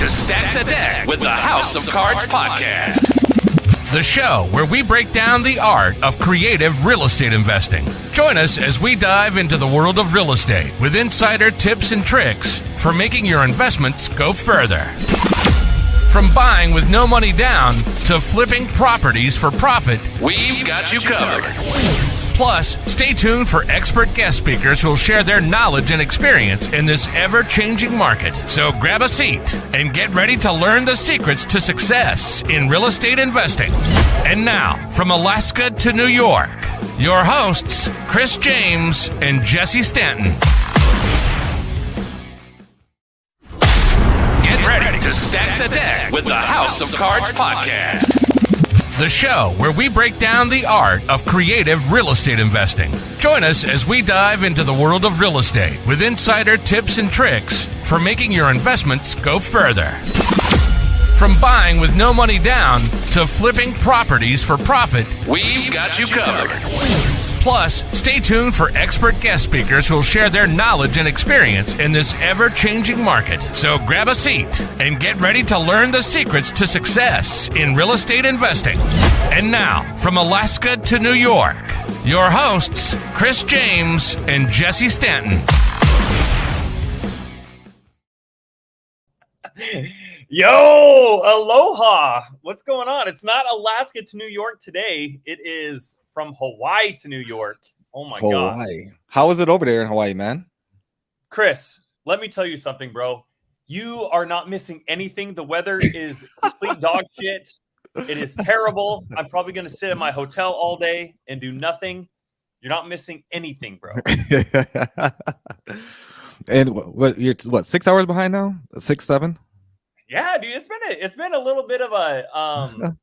to stack the deck with the House of Cards podcast. The show where we break down the art of creative real estate investing. Join us as we dive into the world of real estate with insider tips and tricks for making your investments go further. From buying with no money down to flipping properties for profit, we've got you covered. Plus, stay tuned for expert guest speakers who will share their knowledge and experience in this ever-changing market. So grab a seat and get ready to learn the secrets to success in real estate investing. And now, from Alaska to New York, your hosts, Chris James and Jesse Stanton. Get ready to stack the deck with the House of Cards podcast. The show where we break down the art of creative real estate investing. Join us as we dive into the world of real estate with insider tips and tricks for making your investments go further. From buying with no money down to flipping properties for profit, we've got you covered. Plus, stay tuned for expert guest speakers who will share their knowledge and experience in this ever-changing market. So grab a seat and get ready to learn the secrets to success in real estate investing. And now, from Alaska to New York, your hosts, Chris James and Jesse Stanton. Yo, aloha. What's going on? It's not Alaska to New York today. It is from Hawaii to New York. Oh my gosh. How is it over there in Hawaii, man? Chris, let me tell you something, bro. You are not missing anything. The weather is complete dog shit. It is terrible. I'm probably going to sit in my hotel all day and do nothing. You're not missing anything, bro. And you're 6 hours behind now? 6, 7? Yeah, dude, it's been a little bit of a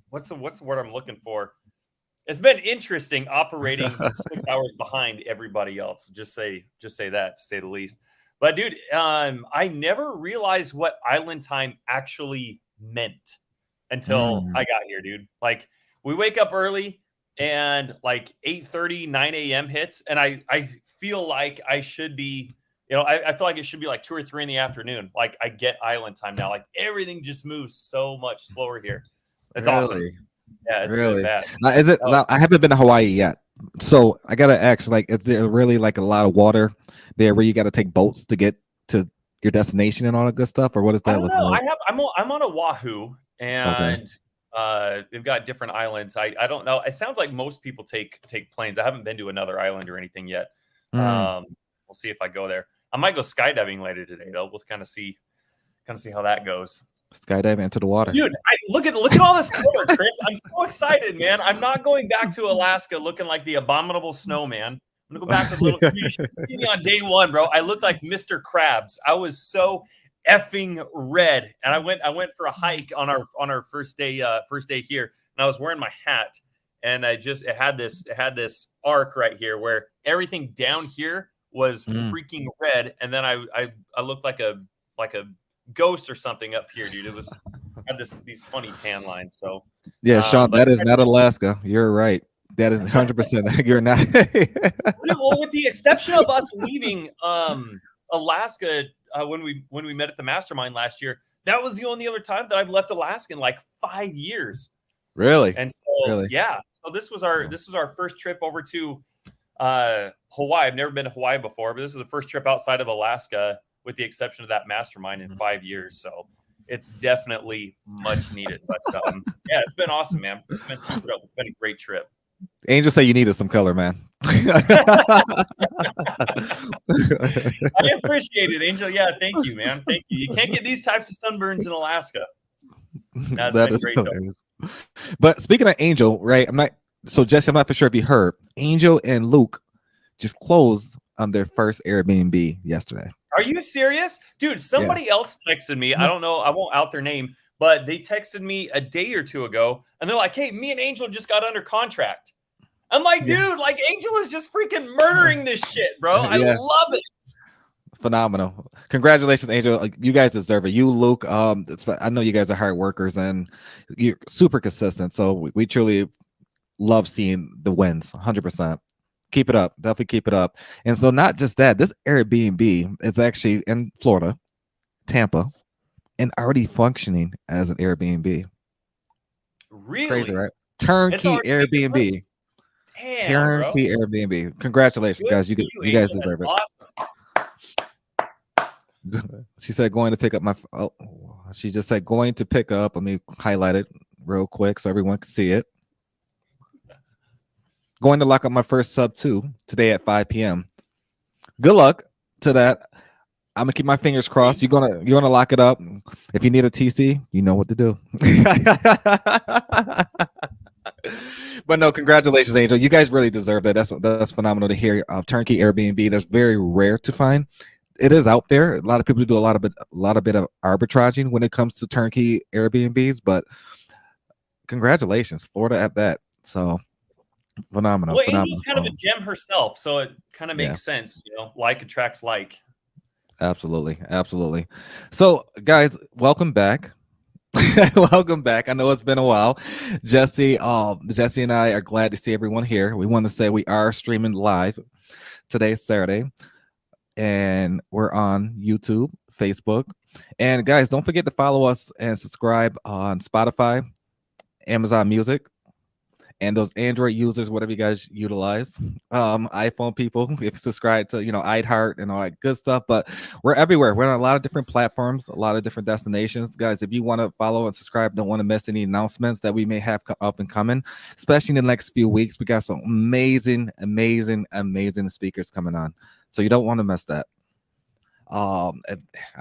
what's the word I'm looking for? It's been interesting operating 6 hours behind everybody else. Just say that, to say the least. But dude, I never realized what island time actually meant until I got here, dude. Like, we wake up early and like 8:30, 9 a.m. hits, and I feel like I should be. I feel like it should be like 2 or 3 in the afternoon. Like, I get island time now. Like, everything just moves so much slower here. It's awesome. Yeah, it's really bad. I haven't been to Hawaii yet, so I gotta ask. Like, is there really like a lot of water there where you got to take boats to get to your destination and all that good stuff, or what is that? I don't know. I'm on Oahu, and we've got different islands. I don't know. It sounds like most people take planes. I haven't been to another island or anything yet. We'll see if I go there. I might go skydiving later today, though. We'll kind of see how that goes. Skydiving into the water, dude. Look at all this color, Chris. I'm so excited, man. I'm not going back to Alaska looking like the abominable snowman. I'm gonna go back to the little. You should see me on day one, bro. I looked like Mr. Krabs. I was so effing red, and I went for a hike on our first day here, and I was wearing my hat, and it had this arc right here where everything down here was freaking red, and then I looked like a ghost or something up here, dude. It was had these funny tan lines. So yeah, Sean, that is not Alaska. You're right. That is 100%. You're not. Well, with the exception of us leaving Alaska when we met at the mastermind last year, that was the only other time that I've left Alaska in like 5 years. Really? And so yeah, so this was our first trip over to Hawaii. I've never been to Hawaii before, but this is the first trip outside of Alaska, with the exception of that mastermind, in 5 years. So it's definitely much needed. But yeah, it's been awesome, man. It's been super dope. It's been a great trip. Angel said you needed some color, man. I appreciate it, Angel. Yeah, thank you, man. Thank you. You can't get these types of sunburns in Alaska. That is great, though. But speaking of Angel, right? Jesse, I'm not for sure if you heard. Angel and Luke just closed on their first Airbnb yesterday. Are you serious? Dude, somebody else texted me. I don't know. I won't out their name, but they texted me a day or two ago, and they're like, hey, me and Angel just got under contract. I'm like, dude, like, Angel is just freaking murdering this shit, bro. I love it. Phenomenal. Congratulations, Angel. You guys deserve it. You, Luke, I know you guys are hard workers, and you're super consistent. So we truly love seeing the wins, 100%. Keep it up. Definitely keep it up. And so not just that, this Airbnb is actually in Florida, Tampa, and already functioning as an Airbnb. Crazy, Really? right? It's Turnkey already taking place. Airbnb. Damn, bro. Turnkey Airbnb. Congratulations, Good guys. for You guys Angel. That's deserve it. awesome. She said going to pick up my. Oh, she just said going to pick up. Let me highlight it real quick so everyone can see it. Going to lock up my first sub 2 today at 5 p.m. Good luck to that. I'm gonna keep my fingers crossed. You're gonna lock it up. If you need a TC, you know what to do. But no, congratulations, Angel. You guys really deserve that. That's phenomenal to hear. Turnkey Airbnb. That's very rare to find. It is out there. A lot of people do a lot of arbitraging when it comes to turnkey Airbnbs. But congratulations, Florida, at that. So phenomenal. Well, Phenomenal. Angel's kind of a gem herself, so it kind of makes sense. Like attracts like. Absolutely. So, guys, welcome back. Welcome back. I know it's been a while. Jesse and I are glad to see everyone here. We want to say we are streaming live today, Saturday, and we're on YouTube, Facebook. And guys, don't forget to follow us and subscribe on Spotify, Amazon Music, and those Android users, whatever you guys utilize, iPhone people, if you subscribe to, iHeart and all that good stuff. But we're everywhere. We're on a lot of different platforms, a lot of different destinations. Guys, if you want to follow and subscribe, don't want to miss any announcements that we may have up and coming, especially in the next few weeks. We got some amazing speakers coming on. So you don't want to miss that. I'm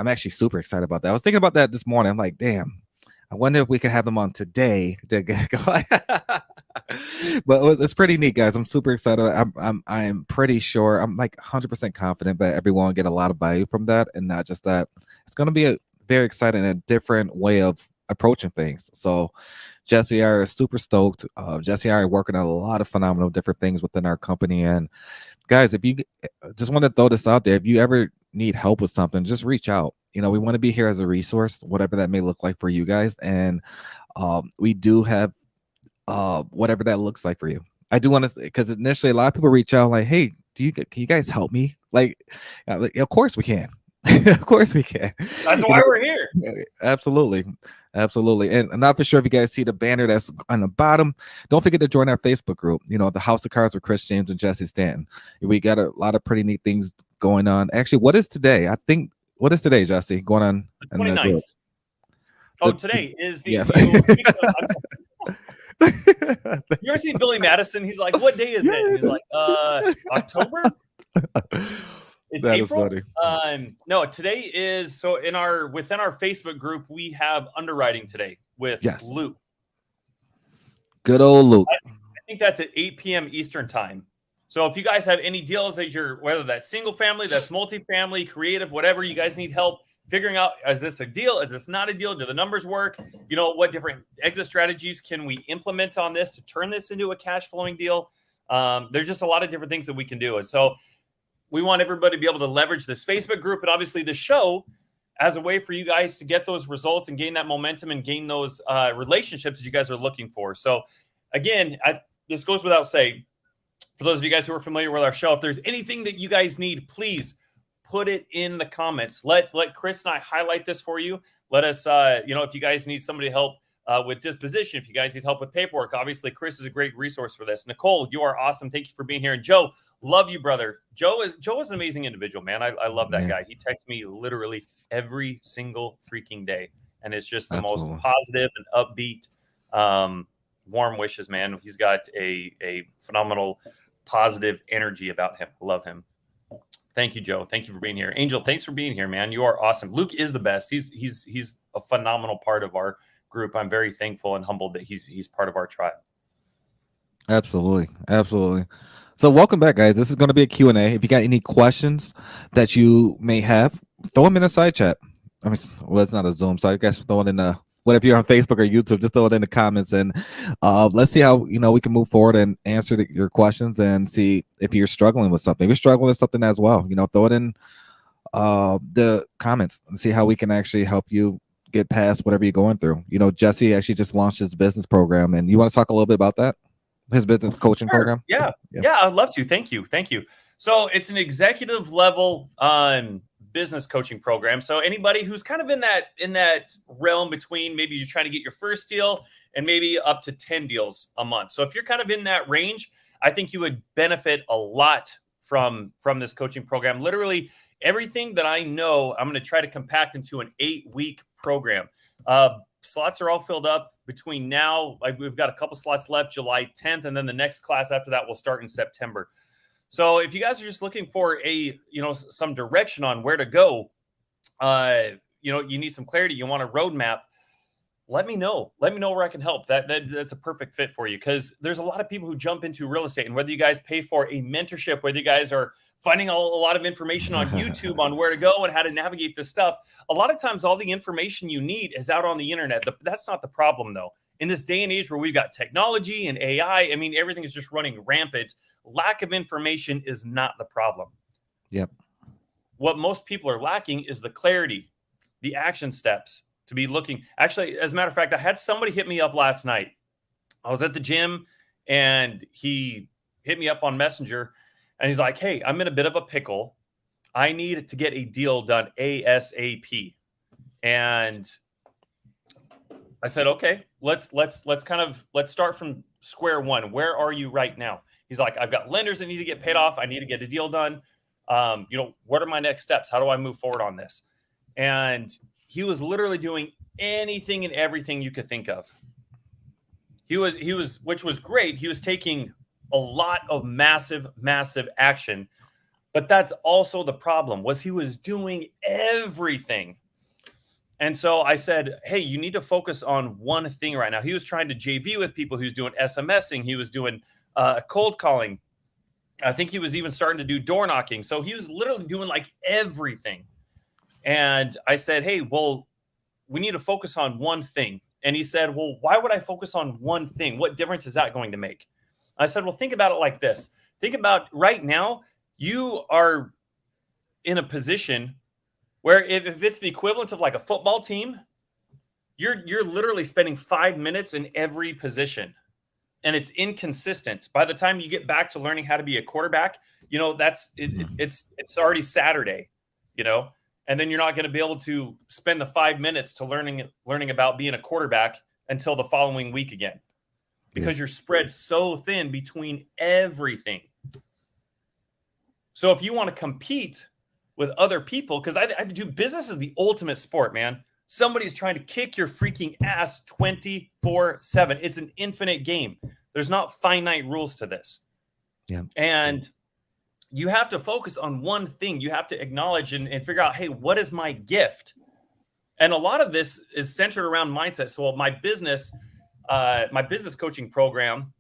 actually super excited about that. I was thinking about that this morning. I'm like, damn, I wonder if we could have them on today. But it's pretty neat, guys. I'm super excited. I'm pretty sure. I'm like 100% confident that everyone will get a lot of value from that, and not just that. It's going to be a very exciting and a different way of approaching things. So Jesse and I are super stoked. Jesse and I are working on a lot of phenomenal different things within our company. And guys, if you just want to throw this out there, if you ever need help with something, just reach out. We want to be here as a resource, whatever that may look like for you guys. And we do have whatever that looks like for you. I do want to, because initially a lot of people reach out like, hey, can you guys help me? Like, of course we can. Of course we can. That's why we're here. Absolutely. And I'm not for sure if you guys see the banner that's on the bottom. Don't forget to join our Facebook group, the House of Cards with Chris James and Jesse Stanton. We got a lot of pretty neat things going on. Actually, what is today? What is today, Jesse, going on? The 29th. Today is the... Yes. You ever see Billy Madison? He's like, what day is it? He's like, October? It's April. Is funny. No, today is within our Facebook group, we have underwriting today with Luke. Good old Luke. I think that's at 8 p.m. Eastern time. So if you guys have any deals that whether that's single family, that's multifamily, creative, whatever, you guys need help figuring out, is this a deal? Is this not a deal? Do the numbers work? What different exit strategies can we implement on this to turn this into a cash flowing deal? There's just a lot of different things that we can do. And so we want everybody to be able to leverage this Facebook group and obviously the show as a way for you guys to get those results and gain that momentum and gain those relationships that you guys are looking for. So again, this goes without saying, for those of you guys who are familiar with our show, if there's anything that you guys need, please put it in the comments. Let Chris and I highlight this for you. Let us, if you guys need somebody to help with disposition, if you guys need help with paperwork, obviously Chris is a great resource for this. Nicole, you are awesome. Thank you for being here. And Joe, love you, brother. Joe is an amazing individual, man. I love that guy. He texts me literally every single freaking day. And it's just the most positive and upbeat, warm wishes, man. He's got a phenomenal positive energy about him. Love him. Thank you, Joe. Thank you for being here. Angel, thanks for being here, man. You are awesome. Luke is the best. He's a phenomenal part of our group. I'm very thankful and humbled that he's part of our tribe. Absolutely. So welcome back, guys. This is going to be a Q&A. If you got any questions that you may have, throw them in a side chat. It's not a Zoom, so I guess throw it in the whatever you're on Facebook or YouTube, just throw it in the comments, and let's see how we can move forward and answer your questions and see if you're struggling with something. If you're struggling with something as well, throw it in the comments and see how we can actually help you get past whatever you're going through. Jesse actually just launched his business program, and you want to talk a little bit about that? His business coaching Sure. program? Yeah. Yeah. Yeah, I'd love to. Thank you. Thank you. So it's an executive level business coaching program. So anybody who's kind of in that realm between maybe you're trying to get your first deal and maybe up to 10 deals a month. So if you're kind of in that range, I think you would benefit a lot from this coaching program. Literally everything that I know, I'm going to try to compact into an 8-week program. Slots are all filled up between now. We've got a couple slots left, July 10th, and then the next class after that will start in September. So if you guys are just looking for some direction on where to go, you need some clarity, you want a roadmap, let me know. Let me know where I can help. That's a perfect fit for you, because there's a lot of people who jump into real estate, and whether you guys pay for a mentorship, whether you guys are finding a lot of information on YouTube on where to go and how to navigate this stuff, a lot of times all the information you need is out on the internet. That's not the problem, though. In this day and age where we've got technology and AI, I mean, everything is just running rampant. Lack of information is not the problem. Yep. What most people are lacking is the clarity, the action steps to be looking. Actually, as a matter of fact, I had somebody hit me up last night. I was at the gym and he hit me up on Messenger and he's like, "Hey, I'm in a bit of a pickle. I need to get a deal done ASAP." And I said, "Okay, let's start from square one. Where are you right now?" He's like, "I've got lenders that need to get paid off. I need to get a deal done. What are my next steps? How do I move forward on this?" And he was literally doing anything and everything you could think of. He was, which was great. He was taking a lot of massive action, but that's also the problem, was he was doing everything. And so I said, "Hey, you need to focus on one thing right now." He was trying to JV with people. He was doing SMSing. He was doing cold calling. I think he was even starting to do door knocking. So he was literally doing like everything. And I said, "Hey, well, we need to focus on one thing." And he said, "Well, why would I focus on one thing? What difference is that going to make?" I said, "Well, think about it like this. Think about right now, you are in a position where if it's the equivalent of like a football team, you're literally spending 5 minutes in every position. And it's inconsistent. By the time you get back to learning how to be a quarterback, it's already Saturday, and then you're not going to be able to spend the 5 minutes to learning about being a quarterback until the following week again, because you're spread so thin between everything. So if you want to compete with other people, because I do, business is the ultimate sport, man. Somebody's trying to kick your freaking ass 24/7. It's an infinite game. There's not finite rules to this. Yeah. And you have to focus on one thing. You have to acknowledge and figure out, hey, what is my gift? And a lot of this is centered around mindset. So my business coaching program,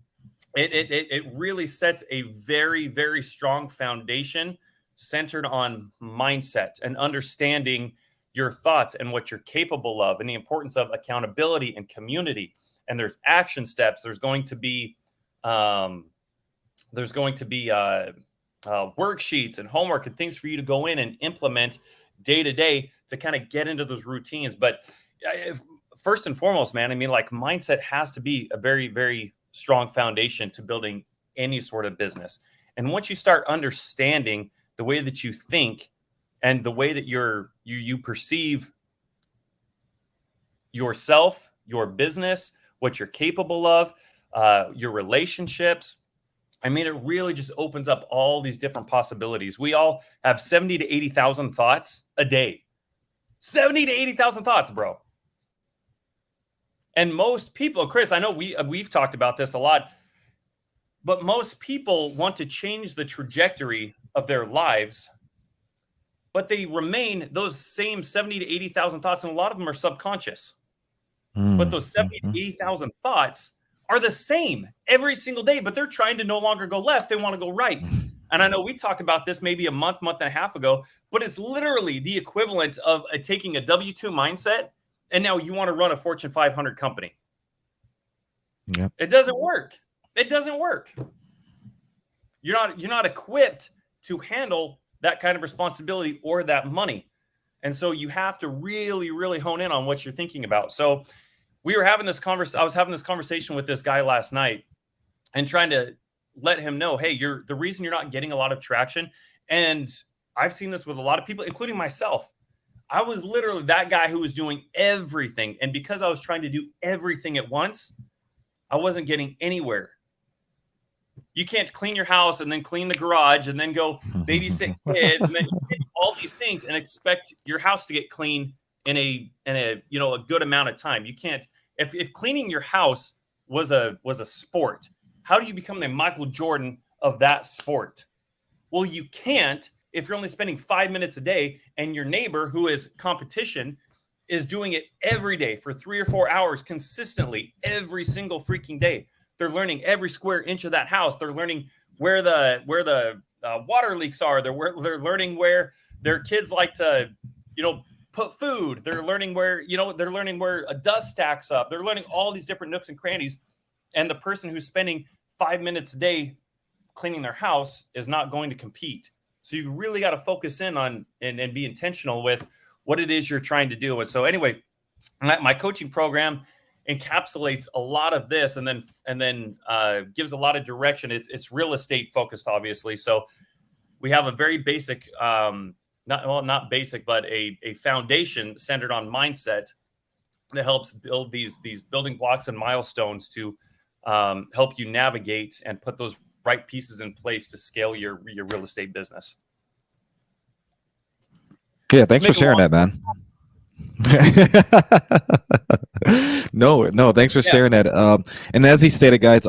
it really sets a very, very strong foundation centered on mindset and understanding your thoughts and what you're capable of, and the importance of accountability and community. And there's action steps. There's going to be worksheets and homework and things for you to go in and implement day to day to kind of get into those routines. But first and foremost, man, I mean, like, mindset has to be a very, very strong foundation to building any sort of business. And once you start understanding the way that you think and the way that you perceive yourself, your business, what you're capable of, your relationships, I mean, it really just opens up all these different possibilities. We all have 70 to 80,000 thoughts a day. 70 to 80,000 thoughts, bro. And most people, Chris, I know we've talked about this a lot, but most people want to change the trajectory of their lives, but they remain those same 70 to 80,000 thoughts, and a lot of them are subconscious. But those 70 to 80,000 thoughts are the same every single day, but they're trying to no longer go left. They want to go right. And I know we talked about this maybe a month and a half ago, but it's literally the equivalent of taking a W-2 mindset, and now you want to run a Fortune 500 company. Yep. It doesn't work. It doesn't work. You're not equipped to handle that kind of responsibility or that money. And so you have to really, really hone in on what you're thinking about. So I was having this conversation with this guy last night, and trying to let him know, hey, the reason you're not getting a lot of traction. And I've seen this with a lot of people, including myself. I was literally that guy who was doing everything. And because I was trying to do everything at once, I wasn't getting anywhere. You can't clean your house and then clean the garage and then go babysit kids and then all these things and expect your house to get clean in a a good amount of time. You can't. If cleaning your house was a sport, how do you become the Michael Jordan of that sport? Well, you can't if you're only spending 5 minutes a day and your neighbor, who is competition, is doing it every day for 3 or 4 hours consistently every single freaking day. They're learning every square inch of that house. They're learning where the water leaks are. They're learning where their kids like to, put food. They're learning where a dust stacks up. They're learning all these different nooks and crannies. And the person who's spending 5 minutes a day cleaning their house is not going to compete. So you really got to focus in on and be intentional with what it is you're trying to do. And so anyway, my coaching program encapsulates a lot of this and then gives a lot of direction. It's real estate focused, obviously. So we have a very basic, not basic, but a foundation centered on mindset that helps build these building blocks and milestones to help you navigate and put those right pieces in place to scale your real estate business. Yeah, thanks for sharing that, man. No, thanks for sharing that. And as he stated, guys,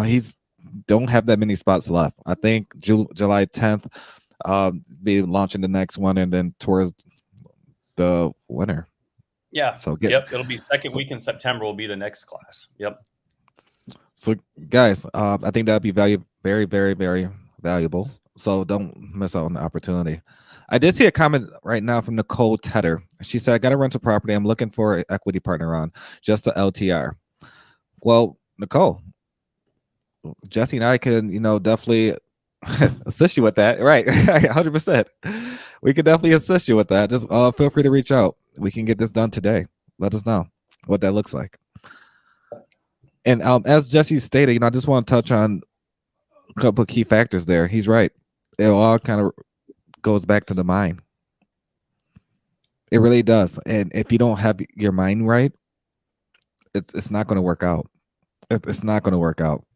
he's don't have that many spots left. I think July 10th, be launching the next one, and then towards the winter. Yeah. So it'll be second week in September will be the next class. Yep. So guys, I think that'd be very, very, very valuable. So don't miss out on the opportunity. I did see a comment right now from Nicole Tedder. She said, I got to rent a property. I'm looking for an equity partner on just the LTR. Well, Nicole, Jesse and I can, definitely assist you with that. Right. 100%. We can definitely assist you with that. Just feel free to reach out. We can get this done today. Let us know what that looks like. And as Jesse stated, I just want to touch on a couple of key factors there. He's right. It all kind of goes back to the mind. It really does. And if you don't have your mind right, it's not going to work out. It's not going to work out.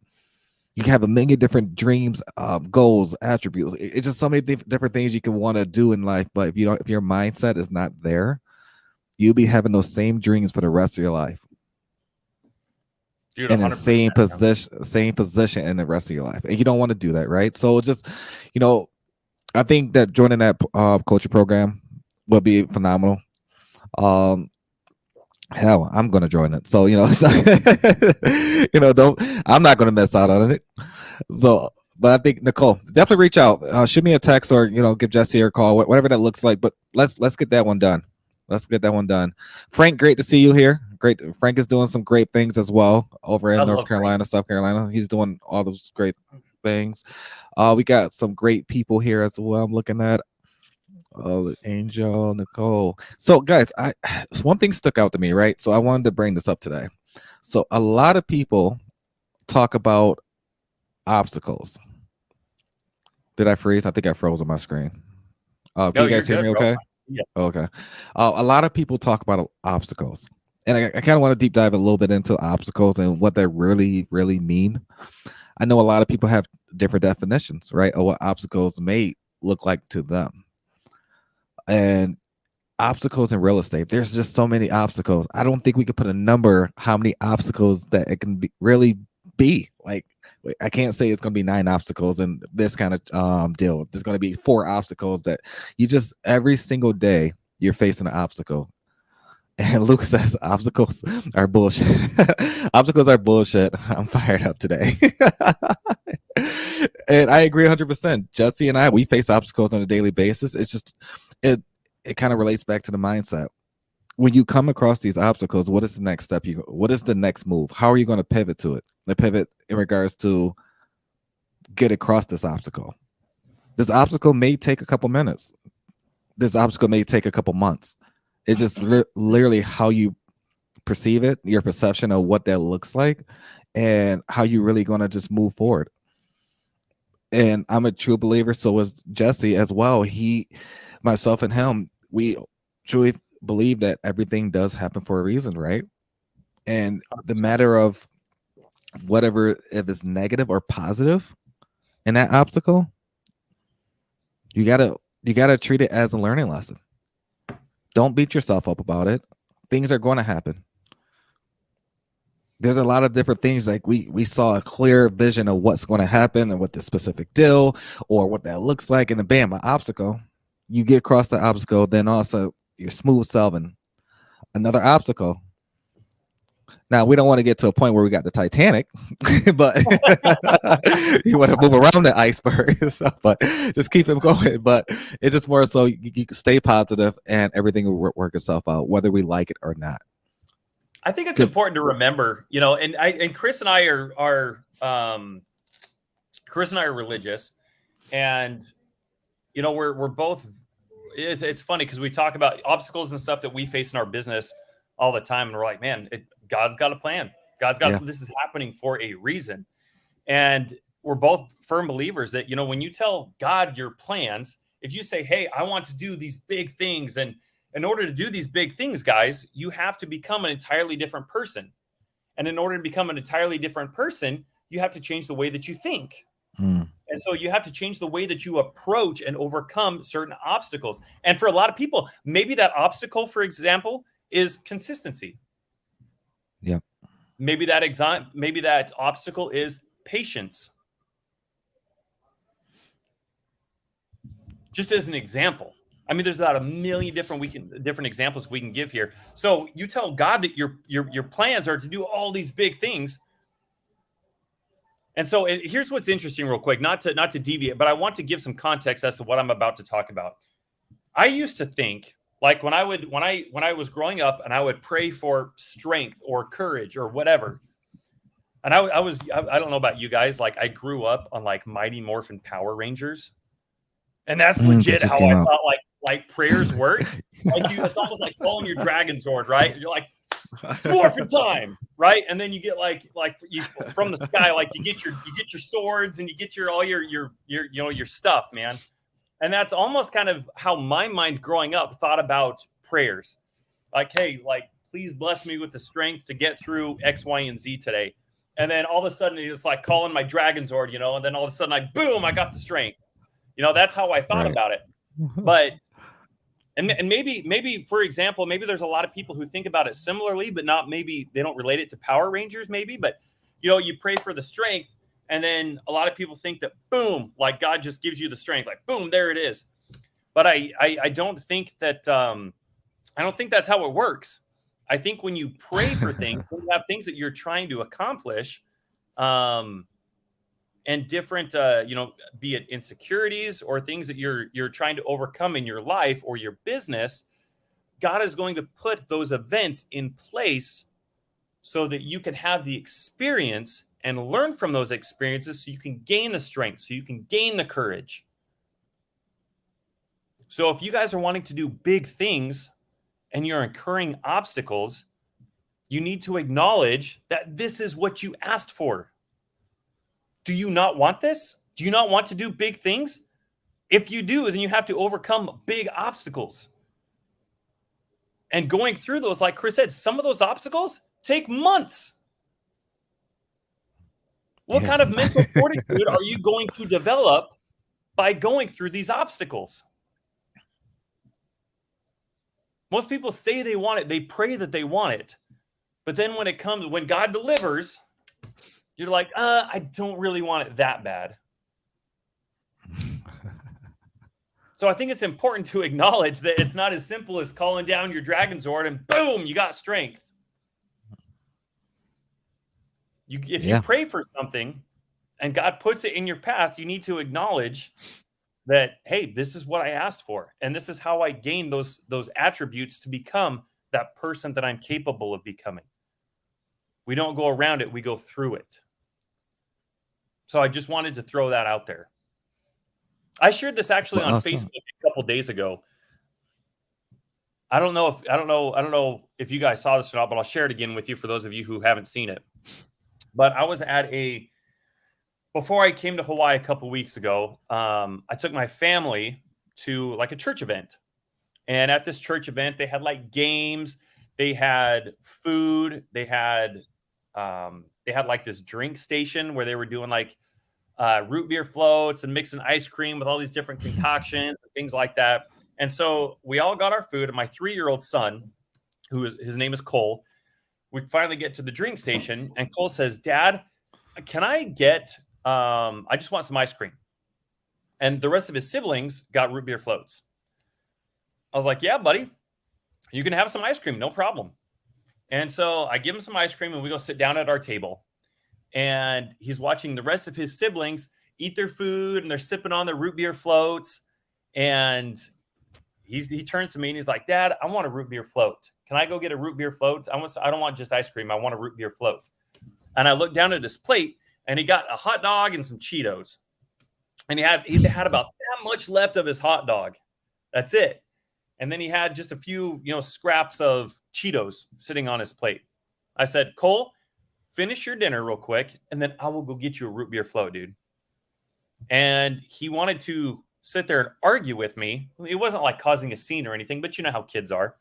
You can have a million different dreams, goals, attributes. It's just so many different things you can want to do in life. But if your mindset is not there, you'll be having those same dreams for the rest of your life. Dude, in the same position in the rest of your life. And you don't want to do that, right? So just, I think that joining that coaching program will be phenomenal. Hell, I'm going to join it. So, I'm not going to miss out on it. So, but I think Nicole, definitely reach out, shoot me a text or, give Jesse a call, whatever that looks like. But let's get that one done. Let's get that one done. Frank, great to see you here. Great. Frank is doing some great things as well over in North Carolina, South Carolina. He's doing all those great things. We got some great people here as well. I'm looking at Angel, Nicole. So guys, one thing stuck out to me, right? So I wanted to bring this up today. So a lot of people talk about obstacles. Did I freeze? I think I froze on my screen. Can you guys hear me okay? Yeah. Okay. A lot of people talk about obstacles. And I kind of want to deep dive a little bit into obstacles and what they really, really mean. I know a lot of people have different definitions, right, of what obstacles may look like to them. And obstacles in real estate, there's just so many obstacles. I don't think we could put a number how many obstacles that it can really be. Like, I can't say it's going to be 9 obstacles in this kind of deal. There's going to be 4 obstacles that you just every single day you're facing an obstacle. And Luke says obstacles are bullshit. Obstacles are bullshit. I'm fired up today. And I agree 100%. Jesse and I, we face obstacles on a daily basis. It's just, it kind of relates back to the mindset. When you come across these obstacles, what is the next step? What is the next move? How are you going to pivot to it? The pivot in regards to get across this obstacle. This obstacle may take a couple minutes. This obstacle may take a couple months. It's just literally how you perceive it, your perception of what that looks like and how you really going to just move forward. And I'm a true believer, so is Jesse as well. Myself and him, we truly believe that everything does happen for a reason, right? And the matter of whatever, if it's negative or positive in that obstacle, you gotta treat it as a learning lesson. Don't beat yourself up about it. Things are going to happen. There's a lot of different things. Like we saw a clear vision of what's going to happen and what the specific deal or what that looks like, and then bam, an obstacle. You get across the obstacle, then also you're smooth sailing another obstacle. Now we don't want to get to a point where we got the Titanic, but you want to move around the iceberg. So, but just keep it going. But it's just more so you can stay positive and everything will work itself out, whether we like it or not. I think it's important to remember, and Chris and I are religious, and we're both. It's funny because we talk about obstacles and stuff that we face in our business all the time, and we're like, man, God's got a plan. This is happening for a reason, and we're both firm believers that when you tell God your plans, if you say, hey, I want to do these big things, and in order to do these big things, guys, you have to become an entirely different person. And in order to become an entirely different person, you have to change the way that you think. And so you have to change the way that you approach and overcome certain obstacles. And for a lot of people, maybe that obstacle, for example, is consistency. Yep. Maybe that obstacle is patience. Just as an example. I mean, there's about a million different examples we can give here. So you tell God that your plans are to do all these big things. And so here's what's interesting real quick, not to deviate, but I want to give some context as to what I'm about to talk about. I used to think, like when I was growing up and I would pray for strength or courage or whatever. And I don't know about you guys, like I grew up on like Mighty Morphin Power Rangers. And that's legit how I thought like prayers work. Like it's almost like calling your dragon sword, right? You're like, it's morphin' time, right? And then you get like you from the sky, like you get your swords and you get all your stuff, man. And that's almost kind of how my mind growing up thought about prayers. Like, hey, like please bless me with the strength to get through X, Y, and Z today. And then all of a sudden it's like calling my dragon sword, and then all of a sudden I got the strength. That's how I thought about it. But and maybe for example, maybe there's a lot of people who think about it similarly, but not maybe they don't relate it to Power Rangers maybe, but you pray for the strength and then a lot of people think that boom, like God just gives you the strength, like boom, there it is. But I don't think that I don't think that's how it works. I think when you pray for things, when you have things that you're trying to accomplish, and different, be it insecurities or things that you're trying to overcome in your life or your business, God is going to put those events in place so that you can have the experience and learn from those experiences so you can gain the strength, so you can gain the courage. So if you guys are wanting to do big things and you're incurring obstacles, you need to acknowledge that this is what you asked for. Do you not want this? Do you not want to do big things? If you do, then you have to overcome big obstacles. And going through those, like Chris said, some of those obstacles take months. What kind of mental fortitude are you going to develop by going through these obstacles? Most people say they want it. They pray that they want it. But then when God delivers, you're like, I don't really want it that bad. So I think it's important to acknowledge that it's not as simple as calling down your dragon sword and boom, you got strength. If you pray for something and God puts it in your path, you need to acknowledge that, hey, this is what I asked for. And this is how I gain those attributes to become that person that I'm capable of becoming. We don't go around it, we go through it. So I just wanted to throw that out there. I shared this actually on Facebook a couple days ago. I don't know if you guys saw this or not, but I'll share it again with you for those of you who haven't seen it. But I was at before I came to Hawaii a couple weeks ago, I took my family to like a church event. And at this church event, they had like games, they had food, they had like this drink station where they were doing like root beer floats and mixing ice cream with all these different concoctions and things like that. And so we all got our food, and my 3-year-old son, his name is Cole, we finally get to the drink station, and Cole says, "Dad, can I get I just want some ice cream." And the rest of his siblings got root beer floats. I was like, "Yeah, buddy, you can have some ice cream, no problem." And so I give him some ice cream, and we go sit down at our table. And he's watching the rest of his siblings eat their food, and they're sipping on their root beer floats. And he turns to me and he's like, "Dad, I want a root beer float. Can I go get a root beer float? I don't want just ice cream. I want a root beer float." And I looked down at his plate, and he got a hot dog and some Cheetos. And he had about that much left of his hot dog. That's it. And then he had just a few, scraps of Cheetos sitting on his plate. I said, "Cole, finish your dinner real quick, and then I will go get you a root beer float, dude." And he wanted to sit there and argue with me. It wasn't like causing a scene or anything, but you know how kids are.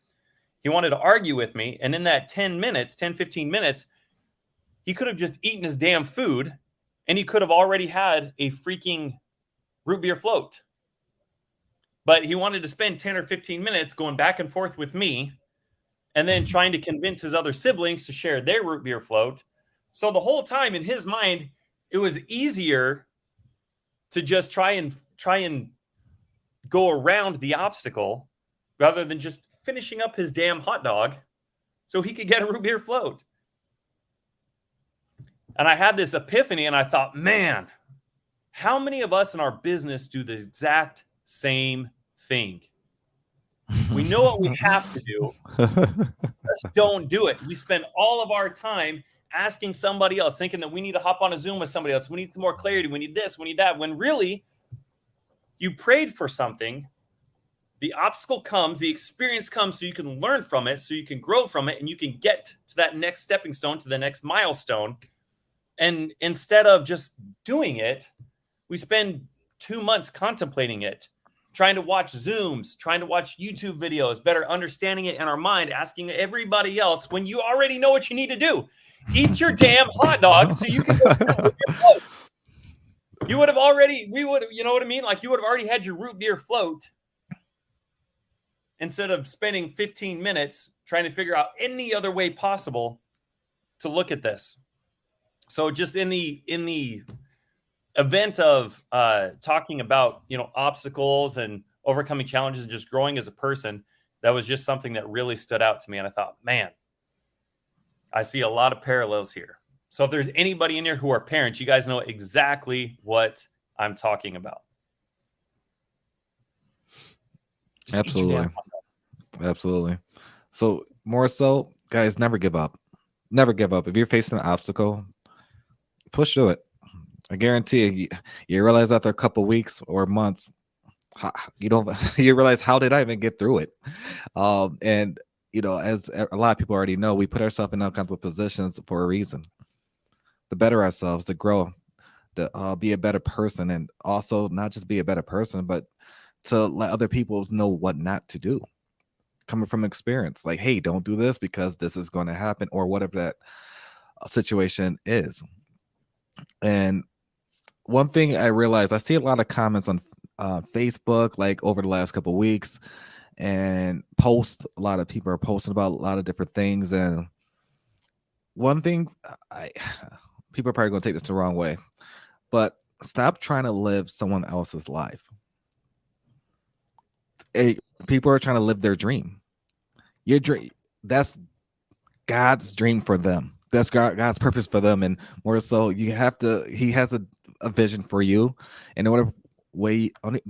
He wanted to argue with me. And in that 10 minutes, 10, 15 minutes, he could have just eaten his damn food, and he could have already had a freaking root beer float. But he wanted to spend 10 or 15 minutes going back and forth with me, and then trying to convince his other siblings to share their root beer float. So the whole time in his mind, it was easier to just try and go around the obstacle rather than just finishing up his damn hot dog so he could get a root beer float. And I had this epiphany, and I thought, man, how many of us in our business do the exact same thing? We know what we have to do. Just don't do it. We spend all of our time asking somebody else, thinking that we need to hop on a Zoom with somebody else. We need some more clarity. We need this. We need that. When really, you prayed for something. The obstacle comes. The experience comes so you can learn from it, so you can grow from it, and you can get to that next stepping stone, to the next milestone. And instead of just doing it, we spend 2 months contemplating it, trying to watch Zooms, trying to watch YouTube videos, better understanding it in our mind, asking everybody else when you already know what you need to do. Eat your damn hot dog so you can go with your float. You would have already, you know what I mean? Like, you would have already had your root beer float instead of spending 15 minutes trying to figure out any other way possible to look at this. So just in the event of talking about, obstacles and overcoming challenges and just growing as a person, that was just something that really stood out to me. And I thought, man, I see a lot of parallels here. So if there's anybody in here who are parents, you guys know exactly what I'm talking about. Just Absolutely. So more so, guys, never give up. Never give up. If you're facing an obstacle, push through it. I guarantee you realize after a couple weeks or months, you realize, how did I even get through it? And as a lot of people already know, we put ourselves in uncomfortable positions for a reason, to better ourselves, to grow, to be a better person, and also not just be a better person, but to let other people know what not to do. Coming from experience, like, hey, don't do this because this is going to happen, or whatever that situation is. And one thing I realized, I see a lot of comments on Facebook, like over the last couple of weeks, and posts. A lot of people are posting about a lot of different things. And one thing, people are probably going to take this the wrong way, but stop trying to live someone else's life. People are trying to live their dream. Your dream, that's God's dream for them. That's God's purpose for them. And more so, he has a vision for you. And the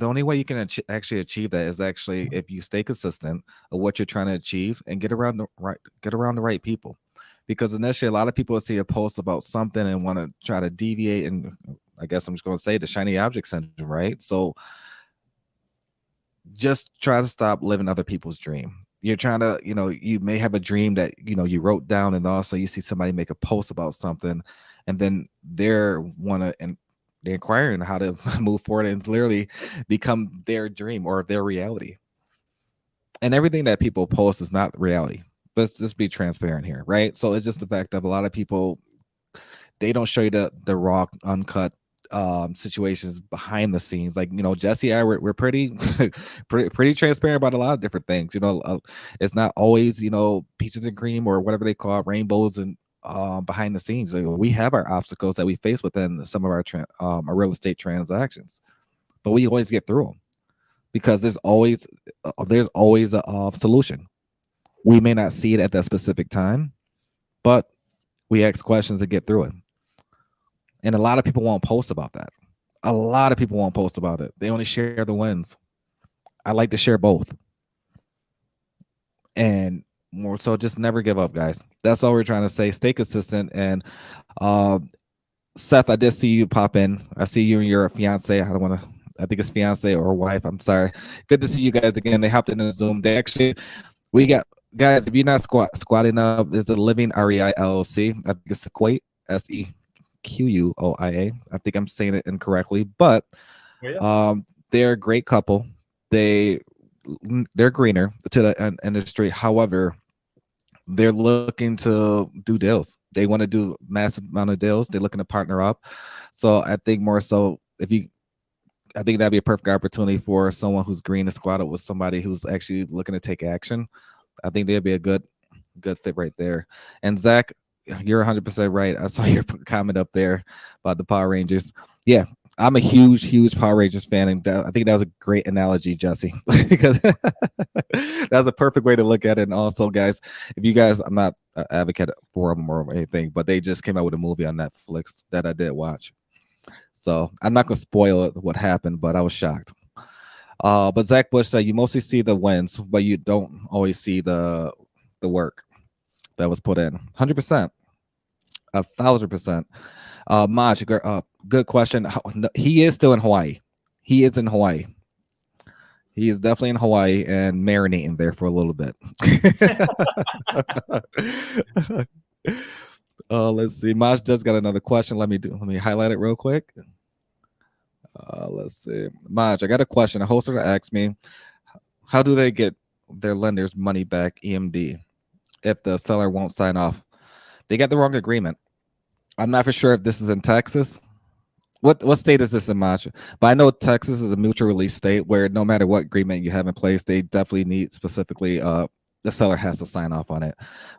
only way you can actually achieve that is actually if you stay consistent of what you're trying to achieve and get around the right people. Because initially, a lot of people will see a post about something and want to try to deviate, and I guess I'm just going to say the shiny object syndrome, right? So just try to stop living other people's dream. you're trying to, you may have a dream that, you wrote down, and also you see somebody make a post about something, and then they're inquiring how to move forward and literally become their dream or their reality. And everything that people post is not reality. Let's just be transparent here, right? So it's just the fact of a lot of people, they don't show you the raw, uncut situations behind the scenes. Like, Jesse and I, we're pretty pretty transparent about a lot of different things. It's not always, peaches and cream or whatever they call it, rainbows and behind the scenes. We have our obstacles that we face within some of our real estate transactions, but we always get through them because there's always a solution. We may not see it at that specific time, but we ask questions to get through it. And a lot of people won't post about that. A lot of people won't post about it. They only share the wins. I like to share both. And more so, just never give up, guys. That's all we're trying to say. Stay consistent. And Seth, I did see you pop in. I see you and your fiance. I think it's fiance or wife. I'm sorry. Good to see you guys again. They hopped in the Zoom. We got, guys, if you're not squatting up, there's the Living REI LLC. I think it's Sequoia, SEQUOIA. I think I'm saying it incorrectly, but they're a great couple. They're greener to the industry. However, they're looking to do deals. They want to do massive amount of deals. They're looking to partner up. So I think more so, I think that'd be a perfect opportunity for someone who's green to squad up with somebody who's actually looking to take action. I think they'd be a good fit right there. And Zach, you're 100% right. I saw your comment up there about the Power Rangers. Yeah, I'm a huge Power Rangers fan, and I think that was a great analogy, Jesse, because that was a perfect way to look at it. And also, guys, if you guys, I'm not an advocate for them or anything, but they just came out with a movie on Netflix that I did watch. So I'm not going to spoil what happened, but I was shocked. But Zach Bush said you mostly see the wins, but you don't always see the work that was put in. 100%. 1,000%. Maj, good question. He is still in Hawaii. He is in Hawaii. He is definitely in Hawaii and marinating there for a little bit. Let's see. Maj just got another question. Let me highlight it real quick. Let's see. Maj, I got a question. A hoster asked me, how do they get their lender's money back, EMD, if the seller won't sign off? They got the wrong agreement. I'm not for sure if this is in Texas. What state is this in, Maj? But I know Texas is a mutual release state where no matter what agreement you have in place, they definitely need specifically the seller has to sign off on it.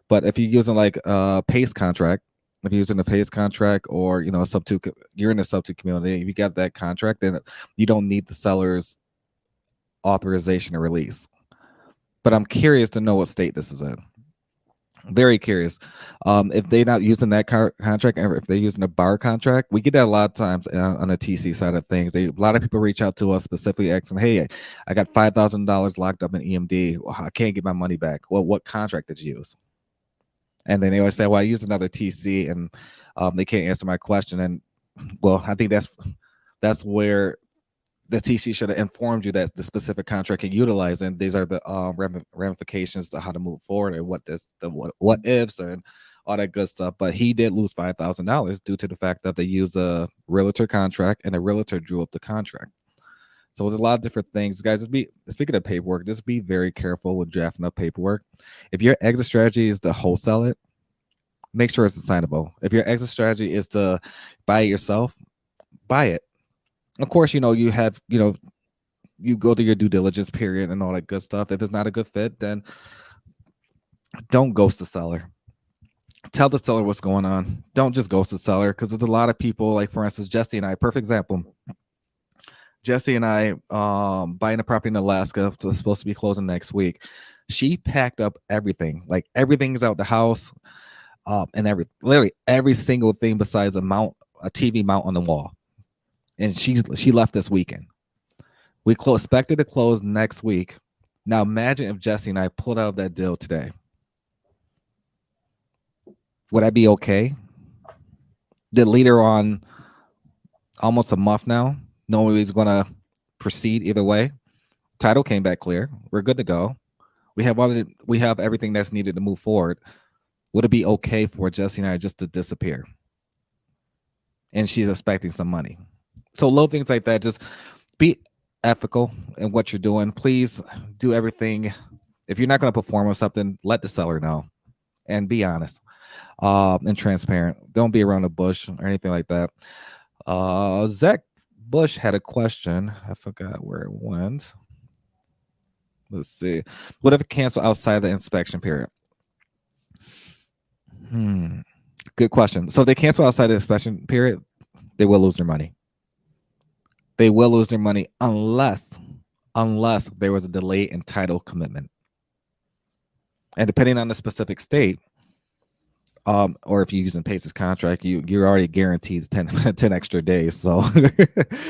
But if you're using like a PACE contract, if you're using a PACE contract or a sub-2, you're in a sub-2 community, if you got that contract, then you don't need the seller's authorization to release. But I'm curious to know what state this is in. Very curious. If they're not using that contract, or if they're using a bar contract, we get that a lot of times on the TC side of things. A lot of people reach out to us specifically asking, "Hey, I got $5,000 locked up in EMD. I can't get my money back. Well, what contract did you use?" And then they always say, "Well, I used another TC," and they can't answer my question. And well, I think that's where the TC should have informed you that the specific contract you utilize, and these are the ramifications to how to move forward and what ifs and all that good stuff. But he did lose $5,000 due to the fact that they used a realtor contract and a realtor drew up the contract. So there's a lot of different things, guys. Speaking of paperwork, just be very careful with drafting up paperwork. If your exit strategy is to wholesale it, make sure it's assignable. If your exit strategy is to buy it yourself, buy it. Of course, you have, you go through your due diligence period and all that good stuff. If it's not a good fit, then don't ghost the seller. Tell the seller what's going on. Don't just ghost the seller, because there's a lot of people, like for instance, Jesse and I, perfect example. Jesse and I buying a property in Alaska, it's supposed to be closing next week. She packed up everything. Like everything's out the house, and literally every single thing besides a TV mount on the wall. And she left this weekend. We expected to close next week. Now imagine if Jesse and I pulled out of that deal today. Would I be okay? The leader on almost a month now, knowing he's going to proceed either way. Title came back clear. We're good to go. We have everything that's needed to move forward. Would it be okay for Jesse and I just to disappear? And she's expecting some money. So little things like that, just be ethical in what you're doing. Please do everything. If you're not going to perform with something, let the seller know and be honest and transparent. Don't be around the bush or anything like that. Zach Bush had a question. I forgot where it went. Let's see. What if it cancel outside the inspection period? Good question. So if they cancel outside the inspection period, they will lose their money. They will lose their money unless there was a delay in title commitment. And depending on the specific state, or if you're using Pace's contract, you're already guaranteed 10 extra days. So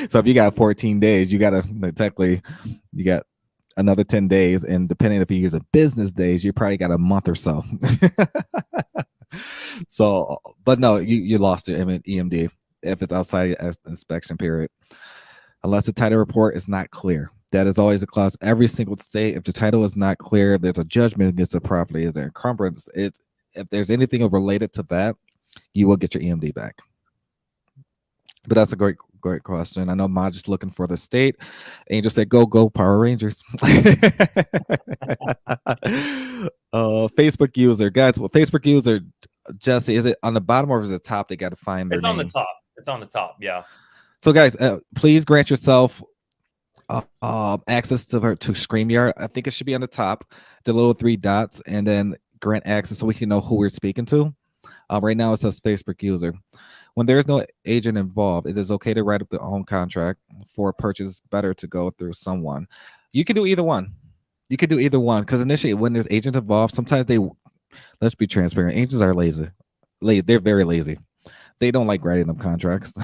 so if you got 14 days, you got another 10 days, and depending if you use a business days, you probably got a month or so. So, but no, you lost your EMD if it's outside the inspection period, unless the title report is not clear. That is always a clause. Every single state, if the title is not clear, if there's a judgment against the property, is there encumbrance? If there's anything related to that, you will get your EMD back. But that's a great question. I know Maj is looking for the state. Angel said, go Power Rangers. Facebook user. Guys, Facebook user, Jesse, is it on the bottom or is it top? They got to find their It's on name. the top. It's on the top, yeah. So guys, please grant yourself access to StreamYard. I think it should be on the top, the little 3 dots, and then grant access so we can know who we're speaking to. Right now it says Facebook user. When there is no agent involved, it is okay to write up their own contract. For purchase, better to go through someone. You can do either one. You can do either one, because initially when there's agents involved, sometimes let's be transparent, agents are lazy. They're very lazy. They don't like writing up contracts.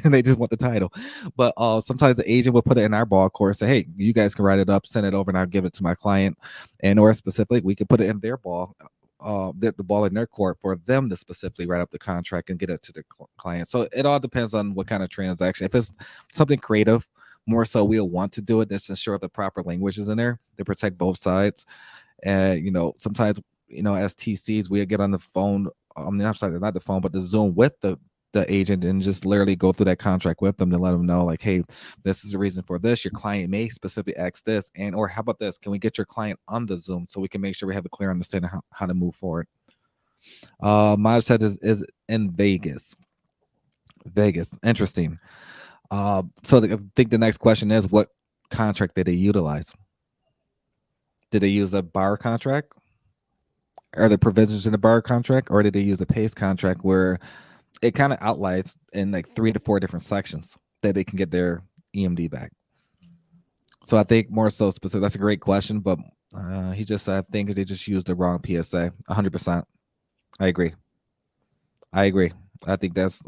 They just want the title. But sometimes the agent will put it in our ball court, say, hey, you guys can write it up, send it over, and I'll give it to my client. And or specifically, we can put it in their ball, the ball in their court for them to specifically write up the contract and get it to the client. So it all depends on what kind of transaction. If it's something creative, more so we'll want to do it. Just ensure the proper language is in there to protect both sides. And, sometimes, as TCs, we'll get on the phone, not the phone, but the Zoom with the agent and just literally go through that contract with them to let them know, like, hey, this is the reason for this. Your client may specifically ask this, and or how about this? Can we get your client on the Zoom so we can make sure we have a clear understanding how to move forward? Maj said is in Vegas. Interesting. So I think the next question is, what contract did they utilize? Did they use a bar contract? Are there provisions in the bar contract, or did they use a PACE contract where it kind of outlines in like 3 to 4 different sections that they can get their EMD back? So I think more so specific. That's a great question, but he just said, I think they just used the wrong PSA. 100%. I agree. I think that's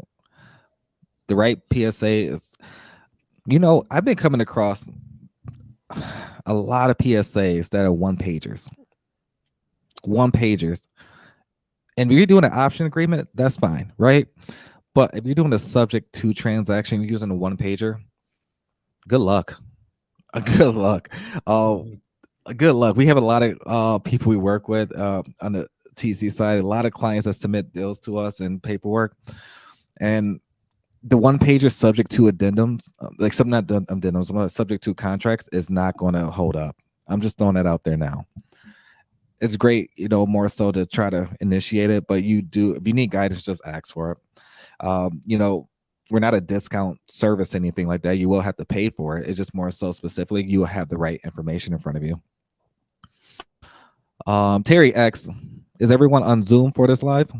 the right PSA. Is, I've been coming across a lot of PSAs that are one pagers. And if you're doing an option agreement, that's fine, right? But if you're doing a subject to transaction using a one pager, good luck. Good luck. Good luck. We have a lot of people we work with on the TC side, a lot of clients that submit deals to us and paperwork. And the one pager subject to addendums, like some not addendums, subject to contracts, is not going to hold up. I'm just throwing that out there now. It's great, more so to try to initiate it, but if you need guidance, just ask for it. We're not a discount service, anything like that. You will have to pay for it. It's just more so specifically, you will have the right information in front of you. Terry X, is everyone on Zoom for this live?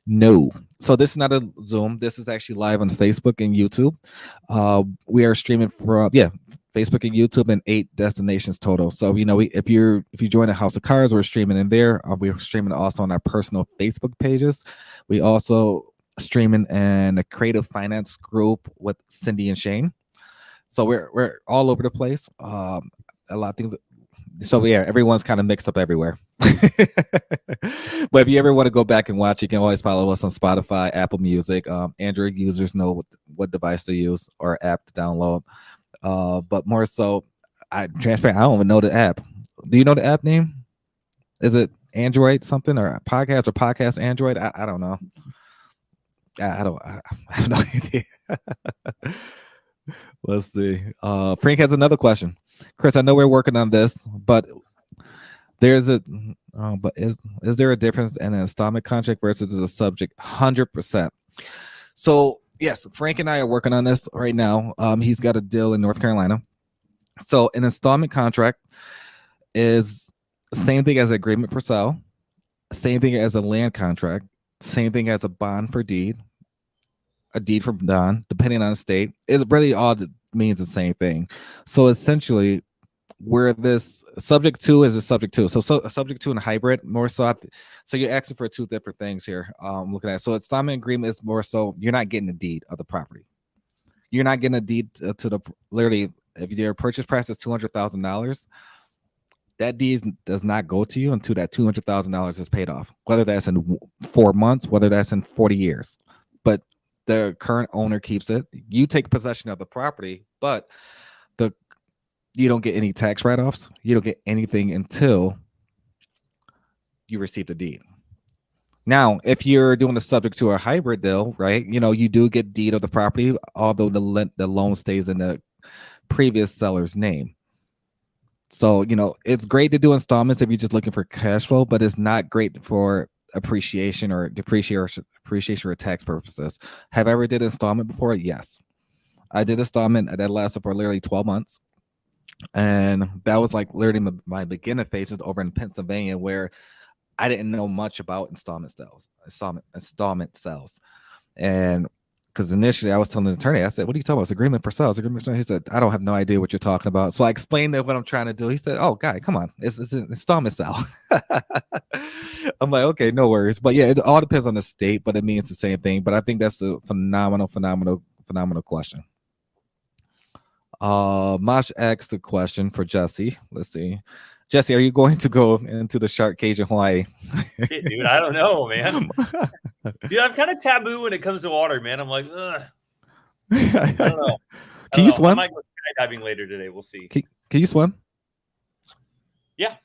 No. So this is not a Zoom. This is actually live on Facebook and YouTube. We are streaming from Facebook and YouTube and 8 destinations total. So if you join the House of Cards, we're streaming in there. We're streaming also on our personal Facebook pages. We also streaming in a creative finance group with Cindy and Shane. So we're all over the place. A lot of things. So everyone's kind of mixed up everywhere. But if you ever want to go back and watch, you can always follow us on Spotify, Apple Music. Android users know what device to use or app to download. But more so, I don't even know the app. Do you know the app name? Is it Android something or podcast Android? I don't know. I have no idea. Let's see. Frank has another question. Chris, I know we're working on this, but there's a but is there a difference in an installment contract versus a subject? 100%. So yes, Frank and I are working on this right now. He's got a deal in North Carolina. So an installment contract is the same thing as agreement for sale, same thing as a land contract, same thing as a bond for deed, a deed for bond, depending on the state. It really all means the same thing. So essentially, where this subject to is a subject to. So a subject to and hybrid more so. So you're asking for two different things here. Looking at so installment agreement is more so you're not getting a deed of the property. You're not getting a deed to the literally if your purchase price is $200,000. That deed does not go to you until that $200,000 is paid off. Whether that's in 4 months, whether that's in 40 years, but the current owner keeps it. You take possession of the property, but you don't get any tax write-offs. You don't get anything until you receive the deed. Now, if you're doing the subject to a hybrid deal, right? You do get deed of the property, although the loan stays in the previous seller's name. So, it's great to do installments if you're just looking for cash flow, but it's not great for appreciation or depreciation or tax purposes. Have I ever did installment before? Yes. I did installment that lasted for literally 12 months. And that was like literally my beginner phases over in Pennsylvania, where I didn't know much about installment sales. And because initially I was telling the attorney, I said, "What are you talking about? It's agreement for sales." He said, "I don't have no idea what you're talking about." So I explained that what I'm trying to do. He said, "Oh, guy, come on, it's an installment sale." I'm like, okay, no worries. But yeah, it all depends on the state, but it means the same thing. But I think that's a phenomenal question. Mosh asked the question for Jesse. Let's see. Jesse, are you going to go into the shark cage in Hawaii? Dude, I don't know, man. Dude, I'm kind of taboo when it comes to water, man. I'm like, ugh. I don't know. Can you swim? I might go skydiving later today. We'll see. Can you swim? Yeah.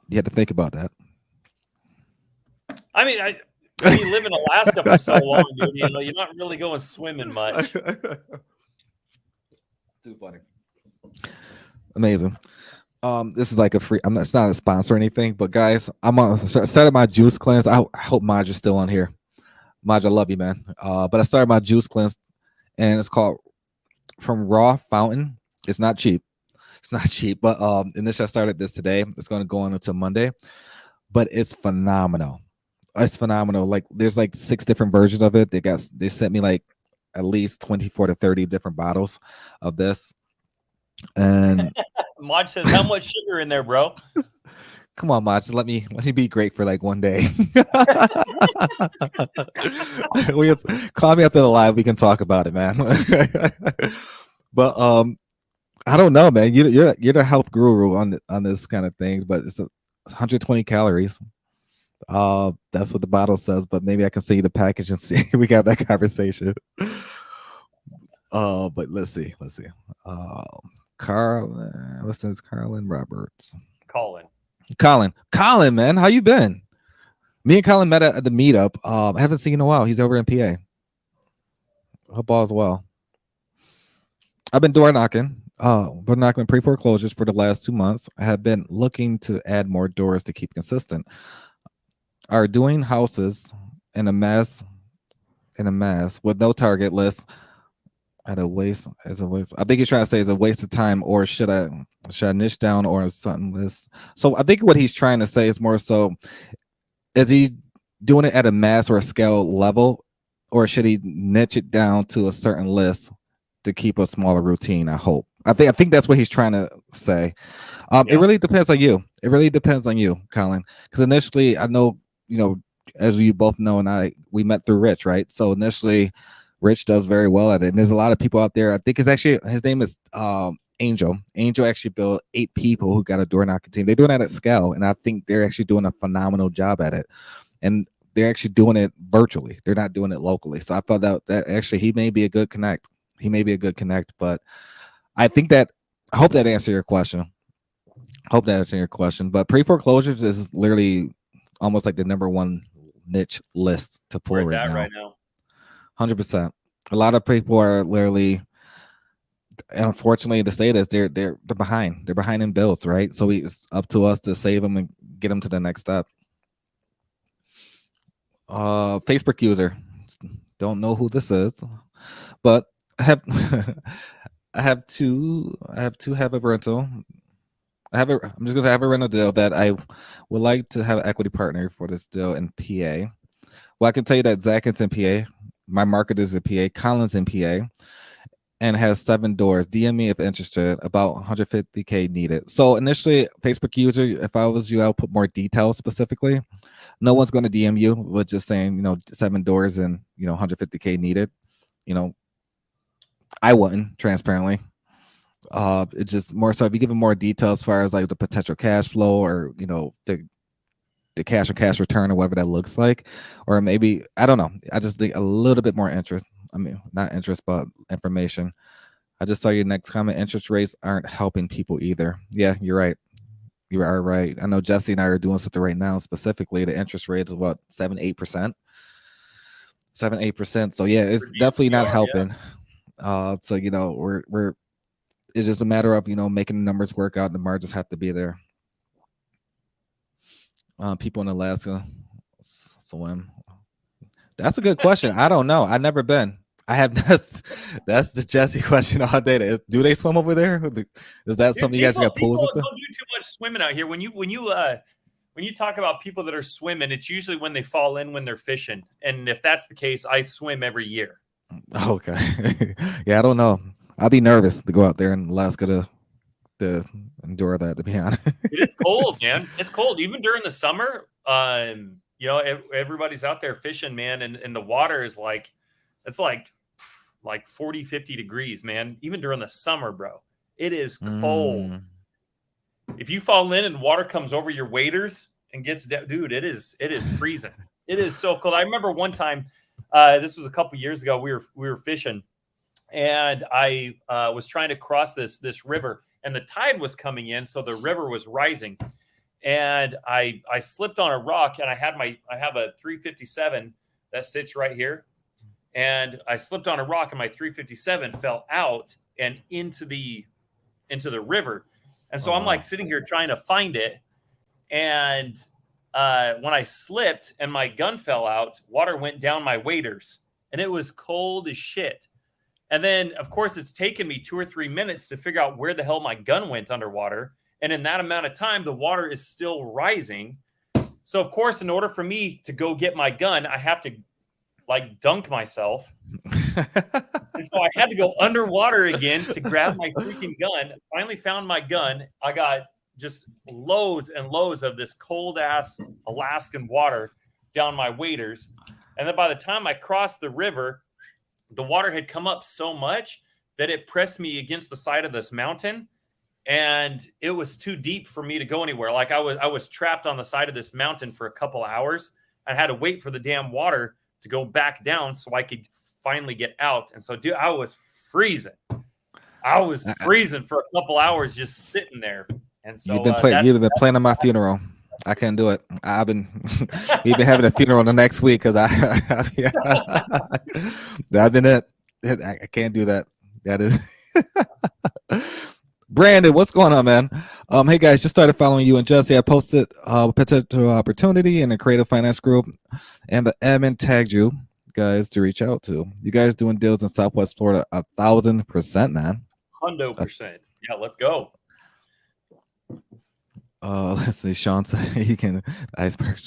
You had to think about that. I mean, you live in Alaska for so long, dude. You're not really going swimming much. Too funny. Amazing. This is like a free. It's not a sponsor or anything, but guys, I'm on started my juice cleanse. I hope Maj is still on here. Maj, I love you, man. But I started my juice cleanse, and it's called From Raw Fountain. It's not cheap. But initially I started this today. It's going to go on until Monday, but it's phenomenal. It's phenomenal. Like there's like 6 different versions of it. They sent me like at least 24 to 30 different bottles of this. And Maj says, "How much sugar in there, bro?" Come on, Maj. Let me be great for like one day. Call me after the live. We can talk about it, man. But I don't know, man. You're the health guru on this kind of thing. But it's 120 calories. That's what the bottle says. But maybe I can see the package and see we got that conversation. But let's see. What's this? Carlin Roberts. Colin, man, how you been? Me and Colin met at the meetup. I haven't seen in a while. He's over in PA. Hope all's well. I've been door knocking pre-foreclosures for the last 2 months. I have been looking to add more doors to keep consistent. Are doing houses in a mess with no target list at a waste as a waste. I think he's trying to say is a waste of time, or should I niche down or something list? So I think what he's trying to say is more so, is he doing it at a mass or a scale level, or should he niche it down to a certain list to keep a smaller routine? I think that's what he's trying to say. It really depends on you. Colin. Because initially, I know, as you both know, and we met through Rich, right? So initially, Rich does very well at it. And there's a lot of people out there. I think his name is Angel. Angel actually built 8 people who got a door knocking team. They're doing that at scale. And I think they're actually doing a phenomenal job at it. And they're actually doing it virtually. They're not doing it locally. So I thought that actually he may be a good connect. But I hope that answered your question. Hope that answers your question. But pre-foreclosures is literally almost like the number one niche list to Where pull it's right at now. right now. 100%. A lot of people are literally, and unfortunately to say this, they're behind. They're behind in bills, right? So it's up to us to save them and get them to the next step. Facebook user, don't know who this is, but I have I have a rental. I'm just gonna have a rental deal that I would like to have an equity partner for this deal in PA. Well, I can tell you that Zach is in PA. My market is in PA. Colin's in PA, and has 7 doors. DM me if interested. About 150K needed. So initially, Facebook user, if I was you, I'll put more details specifically. No one's going to DM you with just saying, 7 doors and 150K needed. I wouldn't transparently. It's just more so if you give them more details as far as like the potential cash flow or the cash on cash return or whatever that looks like, or maybe I don't know. I just think a little bit more interest. I mean, not interest, but information. I just saw your next comment. Interest rates aren't helping people either. Yeah, you're right. You are right. I know Jesse and I are doing something right now. Specifically, the interest rate is what 7-8%, 7-8%. So yeah, it's For definitely not DSCR, yeah. helping. So we're it's just a matter of making the numbers work out. And the margins have to be there. People in Alaska swim. That's a good question. I don't know. I've never been. I have that's the Jesse question all day. Do they swim over there? Is that Dude, something you guys got people pools and don't stuff? do too much swimming out here. When you talk about people that are swimming, it's usually when they fall in when they're fishing. And if that's the case, I swim every year. Okay. Yeah, I don't know. I'll be nervous to go out there in Alaska to endure that, to be honest. It is cold, man. It's cold. Even during the summer, everybody's out there fishing, man, and the water is it's like 40, 50 degrees, man. Even during the summer, bro. It is cold. If you fall in and water comes over your waders and gets down, dude, it is freezing. It is so cold. I remember one time, this was a couple years ago, we were fishing, and I was trying to cross this river, and the tide was coming in, so the river was rising, and I slipped on a rock, and I have a 357 that sits right here, and I slipped on a rock, and my 357 fell out and into the river, and so I'm like sitting here trying to find it, and when I slipped and my gun fell out, water went down my waders, and it was cold as shit. And then, of course, it's taken me 2 or 3 minutes to figure out where the hell my gun went underwater. And in that amount of time, the water is still rising. So, of course, in order for me to go get my gun, I have to dunk myself. And so I had to go underwater again to grab my freaking gun. Finally found my gun. I got just loads and loads of this cold ass Alaskan water down my waders. And then by the time I crossed the river, the water had come up so much that it pressed me against the side of this mountain, and it was too deep for me to go anywhere. Like I was trapped on the side of this mountain for a couple of hours. I had to wait for the damn water to go back down so I could finally get out. And so, dude, I was freezing. I was freezing for a couple hours just sitting there. And so you've been planning my funeral. I can't do it. We've been having a funeral the next week because I've been it. I can't do that. That is Brandon. What's going on, man? Hey guys, just started following you and Jesse. I posted potential opportunity in a creative finance group, and the admin tagged you guys to reach out to. You guys doing deals in Southwest Florida 1,000%, man. 100%. Yeah, let's go. Let's see. Sean said he can iceberg.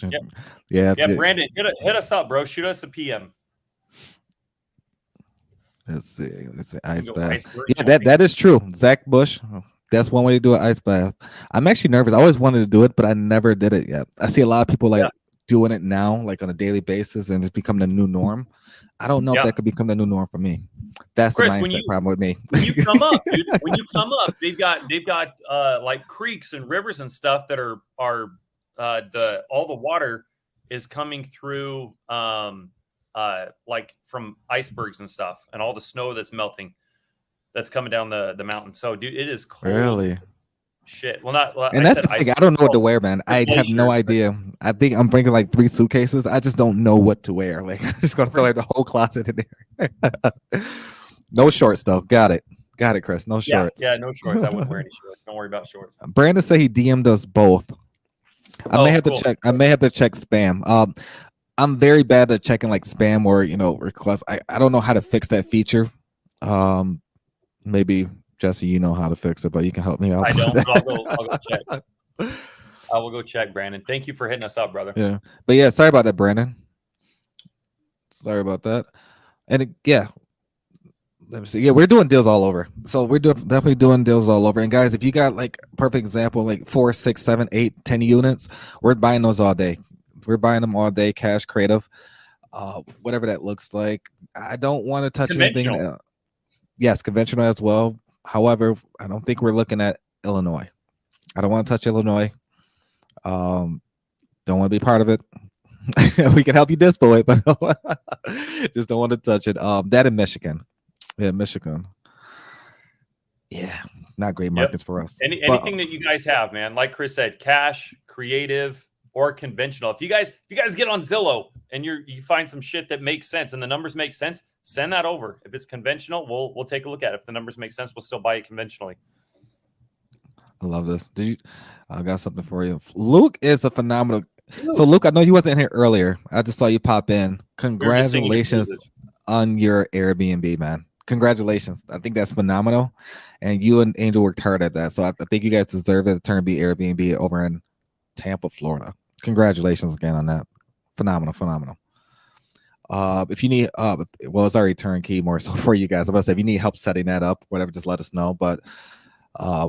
Yep. Yeah. Brandon, hit us up, bro. Shoot us a PM. Let's see. Ice bath. Yeah, that is true. Zach Bush. That's one way to do an ice bath. I'm actually nervous. I always wanted to do it, but I never did it yet. I see a lot of people doing it now, like on a daily basis, and it's become the new norm. I don't know if that could become the new norm for me. That's Chris, the mindset problem with me. When you come up, dude, they've got like creeks and rivers and stuff that are all the water is coming through like from icebergs and stuff, and all the snow that's melting that's coming down the mountain. So, dude, it is cold. Really? shit. Well, not. Well, And that's the thing. I don't know what to wear, man. I have no idea. I think I'm bringing like 3 suitcases. I just don't know what to wear. Like, I'm just gonna throw like the whole closet in there. No shorts though. Got it, Chris. No shorts. Yeah, no shorts. I wouldn't wear any shorts. Don't worry about shorts. Brandon said he DM'd us both. I may have to check. I may have to check spam. I'm very bad at checking like spam or requests. I don't know how to fix that feature. Maybe Jesse, you know how to fix it, but you can help me out. I don't. So I'll go check. I will go check, Brandon. Thank you for hitting us up, brother. Yeah, but yeah, sorry about that, Brandon. Sorry about that. And yeah, let me see. Yeah, we're doing deals all over. So we're definitely doing deals all over. And guys, if you got like perfect example, like 4, 6, 7, 8, 10 units, we're buying those all day. We're buying them all day, cash creative, whatever that looks like. I don't want to touch anything. Yes, conventional as well. However, I don't think we're looking at Illinois. I don't want to touch Illinois. Don't want to be part of it. We can help you dispo it, but just don't want to touch it. That in Michigan. Yeah, Michigan. Yeah, not great markets for us. Anything that you guys have, man. Like Chris said, cash, creative, or conventional. If you guys get on Zillow and you find some shit that makes sense and the numbers make sense, send that over. If it's conventional, we'll take a look at it. If the numbers make sense, we'll still buy it conventionally. I love this. I got something for you. Luke is a phenomenal. So Luke, I know you wasn't here earlier. I just saw you pop in. Congratulations on your Airbnb, man. Congratulations. I think that's phenomenal. And you and Angel worked hard at that. So I think you guys deserve it to turn be Airbnb over in Tampa, Florida. Congratulations again on that. Phenomenal. If you need it's already turnkey more so for you guys. I'm about to say if you need help setting that up, whatever, just let us know. But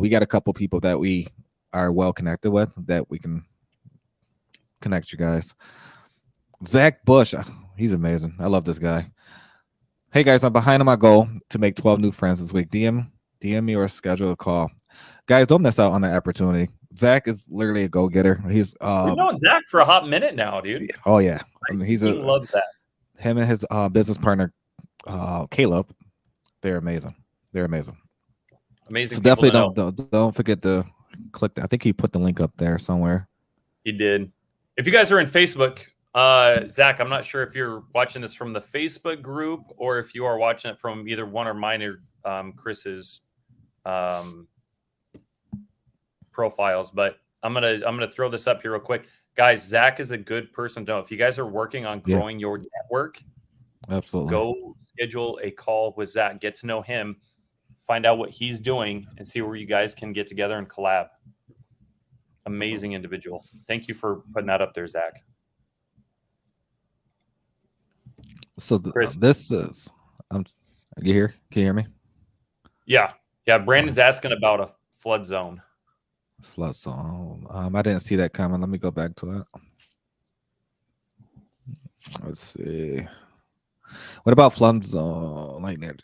we got a couple people that we are well connected with that we can connect you guys. Zach Bush, he's amazing. I love this guy. Hey guys, I'm behind on my goal to make 12 new friends this week. DM me or schedule a call. Guys, don't miss out on the opportunity. Zach is literally a go-getter. He's we've known Zach for a hot minute now, dude. Oh yeah. I mean, he loves that. Him and his business partner, Caleb, they're amazing. Amazing. So definitely don't forget to click that. I think he put the link up there somewhere. He did. If you guys are in Facebook, Zach, I'm not sure if you're watching this from the Facebook group or if you are watching it from either one or mine or Chris's profiles, but I'm gonna throw this up here real quick. Guys, Zach is a good person to know. If you guys are working on growing your network, absolutely go schedule a call with Zach, get to know him, find out what he's doing, and see where you guys can get together and collab. Amazing individual. Thank you for putting that up there, Zach. So this is you here? Can you hear me? Yeah. Brandon's asking about a flood zone. Flood zone. I didn't see that comment. Let me go back to it. Let's see. What about flood zone? Like that?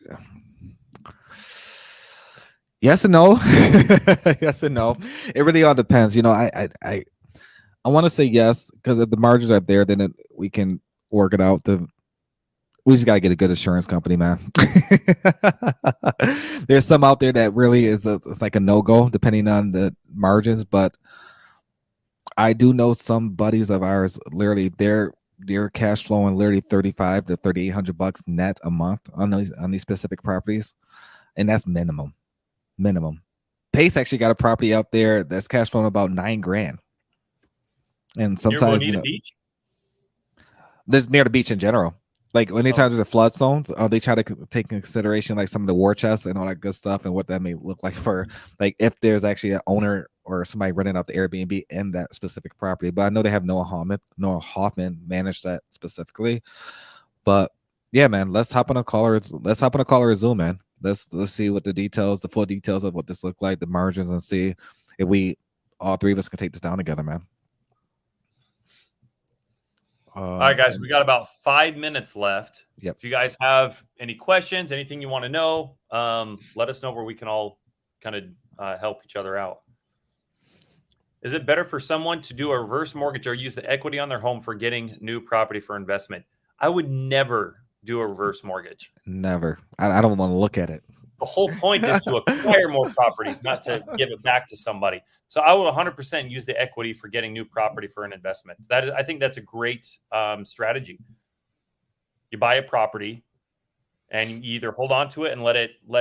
Yes and no. Yes and no. It really all depends. I want to say yes because if the margins are there, then we can work it out. We just gotta get a good insurance company, man. There's some out there that really it's like a no-go depending on the margins, but I do know some buddies of ours literally they're cash flowing literally $3,500 to $3,800 net a month on these specific properties, and that's minimum. Pace actually got a property out there that's cash flowing about $9,000, and sometimes beach? There's near the beach in general. Like anytime there's a flood zone, they try to take in consideration like some of the war chests and all that good stuff and what that may look like for like if there's actually an owner or somebody renting out the Airbnb in that specific property. But I know they have Noah Hoffman managed that specifically. But yeah, man, let's hop on a call or a Zoom, man. Let's see what the full details of what this look like, the margins, and see if all three of us can take this down together, man. All right, guys, we got about 5 minutes left. Yep. If you guys have any questions, anything you want to know, let us know where we can all kind of help each other out. Is it better for someone to do a reverse mortgage or use the equity on their home for getting new property for investment? I would never do a reverse mortgage. Never. I don't want to look at it. The whole point is to acquire more properties, not to give it back to somebody. So I will 100% use the equity for getting new property for an investment. I think that's a great strategy. You buy a property and you either hold on to it and let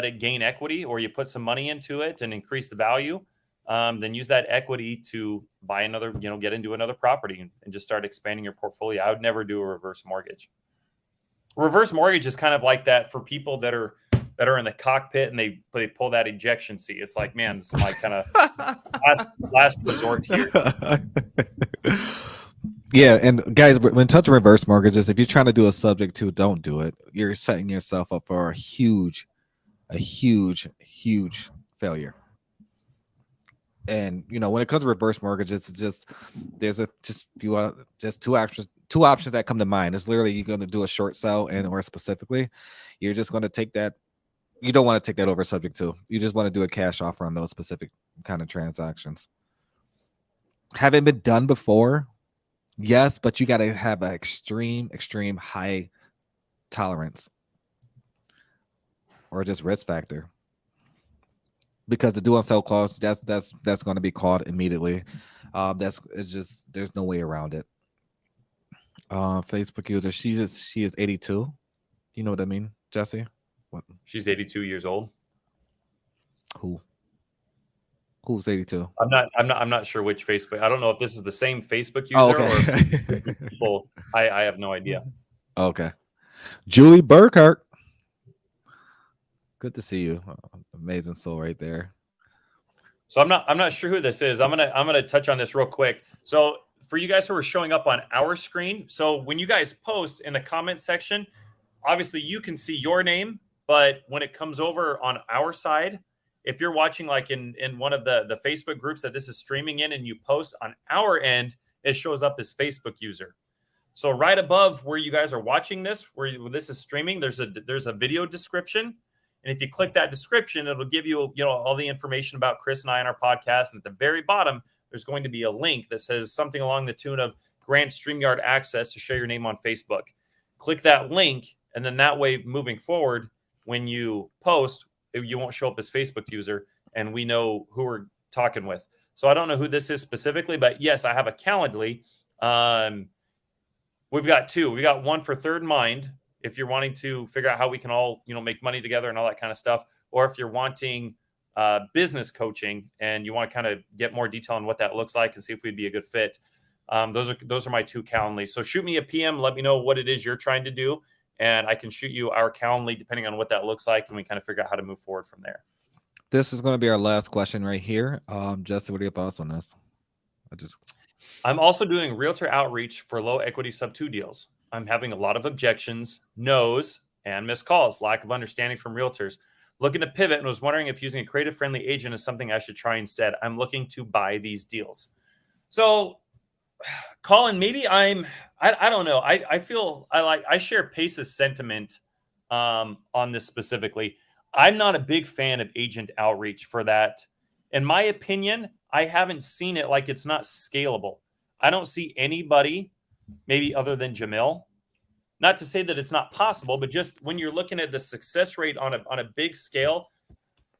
it gain equity, or you put some money into it and increase the value. Then use that equity to buy another, get into another property and just start expanding your portfolio. I would never do a reverse mortgage. Reverse mortgage is kind of like that for people that are in the cockpit and they pull that ejection seat. It's like, man, this is my kind of last resort here. Yeah, and guys, when touching reverse mortgages, if you're trying to do a subject to, don't do it. You're setting yourself up for a huge failure. And when it comes to reverse mortgages, it's there's two options that come to mind. It's literally you're going to do a short sell, and or specifically, you're just going to take that. You don't want to take that over subject to. You just want to do a cash offer on those specific kind of transactions. Have it been done before? Yes, but you got to have an extreme high tolerance or just risk factor, because the do and sell clause that's going to be called immediately. There's no way around it. Facebook user, she is 82. You know what I mean, Jesse? What? She's 82 years old. Who's 82? I'm not sure which Facebook. I don't know if this is the same Facebook user or people. I have no idea. Okay. Julie Burkhart. Good to see you. Amazing soul right there. So I'm not sure who this is. I'm gonna touch on this real quick. So for you guys who are showing up on our screen, so when you guys post in the comment section, obviously you can see your name, but when it comes over on our side, if you're watching like in one of the Facebook groups that this is streaming in and you post on our end, it shows up as Facebook user. So right above where you guys are watching this, where this is streaming, there's a video description. And if you click that description, it'll give you, all the information about Chris and I on our podcast. And at the very bottom, there's going to be a link that says something along the tune of grant StreamYard access to share your name on Facebook. Click that link. And then that way, moving forward, when you post, you won't show up as Facebook user and we know who we're talking with. So I don't know who this is specifically, but yes, I have a Calendly. We've got two. We got one for Third Mind, if you're wanting to figure out how we can all, make money together and all that kind of stuff. Or if you're wanting business coaching and you want to kind of get more detail on what that looks like and see if we'd be a good fit. Those are my two Calendly. So shoot me a PM, let me know what it is you're trying to do. And I can shoot you our Calendly depending on what that looks like. And we kind of figure out how to move forward from there. This is going to be our last question right here. Jesse, what are your thoughts on this? I'm also doing realtor outreach for low equity sub 2 deals. I'm having a lot of objections, no's, and missed calls, lack of understanding from realtors. Looking to pivot and was wondering if using a creative friendly agent is something I should try instead. I'm looking to buy these deals. So Colin, maybe I don't know. I feel I share Pace's sentiment on this specifically. I'm not a big fan of agent outreach for that. In my opinion, I haven't seen it like it's not scalable. I don't see anybody, maybe other than Jamil. Not to say that it's not possible, but just when you're looking at the success rate on a big scale,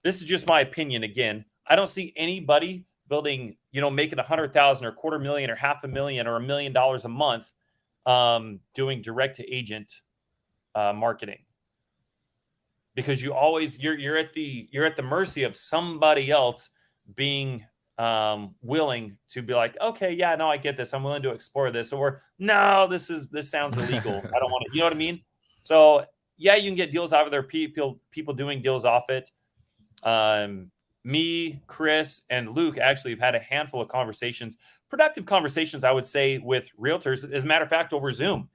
this is just my opinion. Again, I don't see anybody building, making 100,000 or $250,000 or $500,000 or $1 million a month, doing direct to agent marketing, because you're at the mercy of somebody else being willing to be like, okay, yeah, no, I get this. I'm willing to explore this. Or no, this sounds illegal. I don't want to, you know what I mean? So yeah, you can get deals out of there. People doing deals off it. Me, Chris, and Luke actually have had a handful of conversations, productive conversations, I would say, with realtors, as a matter of fact, over Zoom.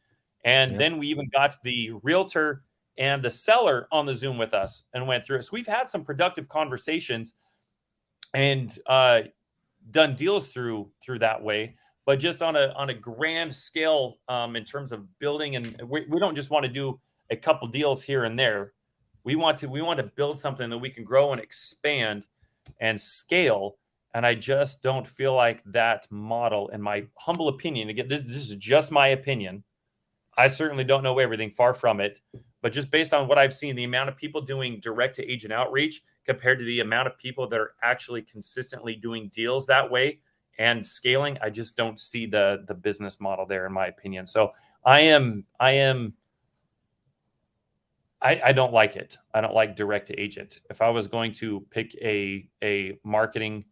And then we even got the realtor and the seller on the Zoom with us and went through it. So we've had some productive conversations and done deals through that way, but just on a grand scale in terms of building. And we don't just want to do a couple deals here and there. We want to build something that we can grow and expand and scale. And I just don't feel like that model, in my humble opinion, again, this is just my opinion. I certainly don't know everything, far from it. But just based on what I've seen, the amount of people doing direct to agent outreach compared to the amount of people that are actually consistently doing deals that way and scaling, I just don't see the business model there, in my opinion. So I don't like it. I don't like direct to agent. If I was going to pick a marketing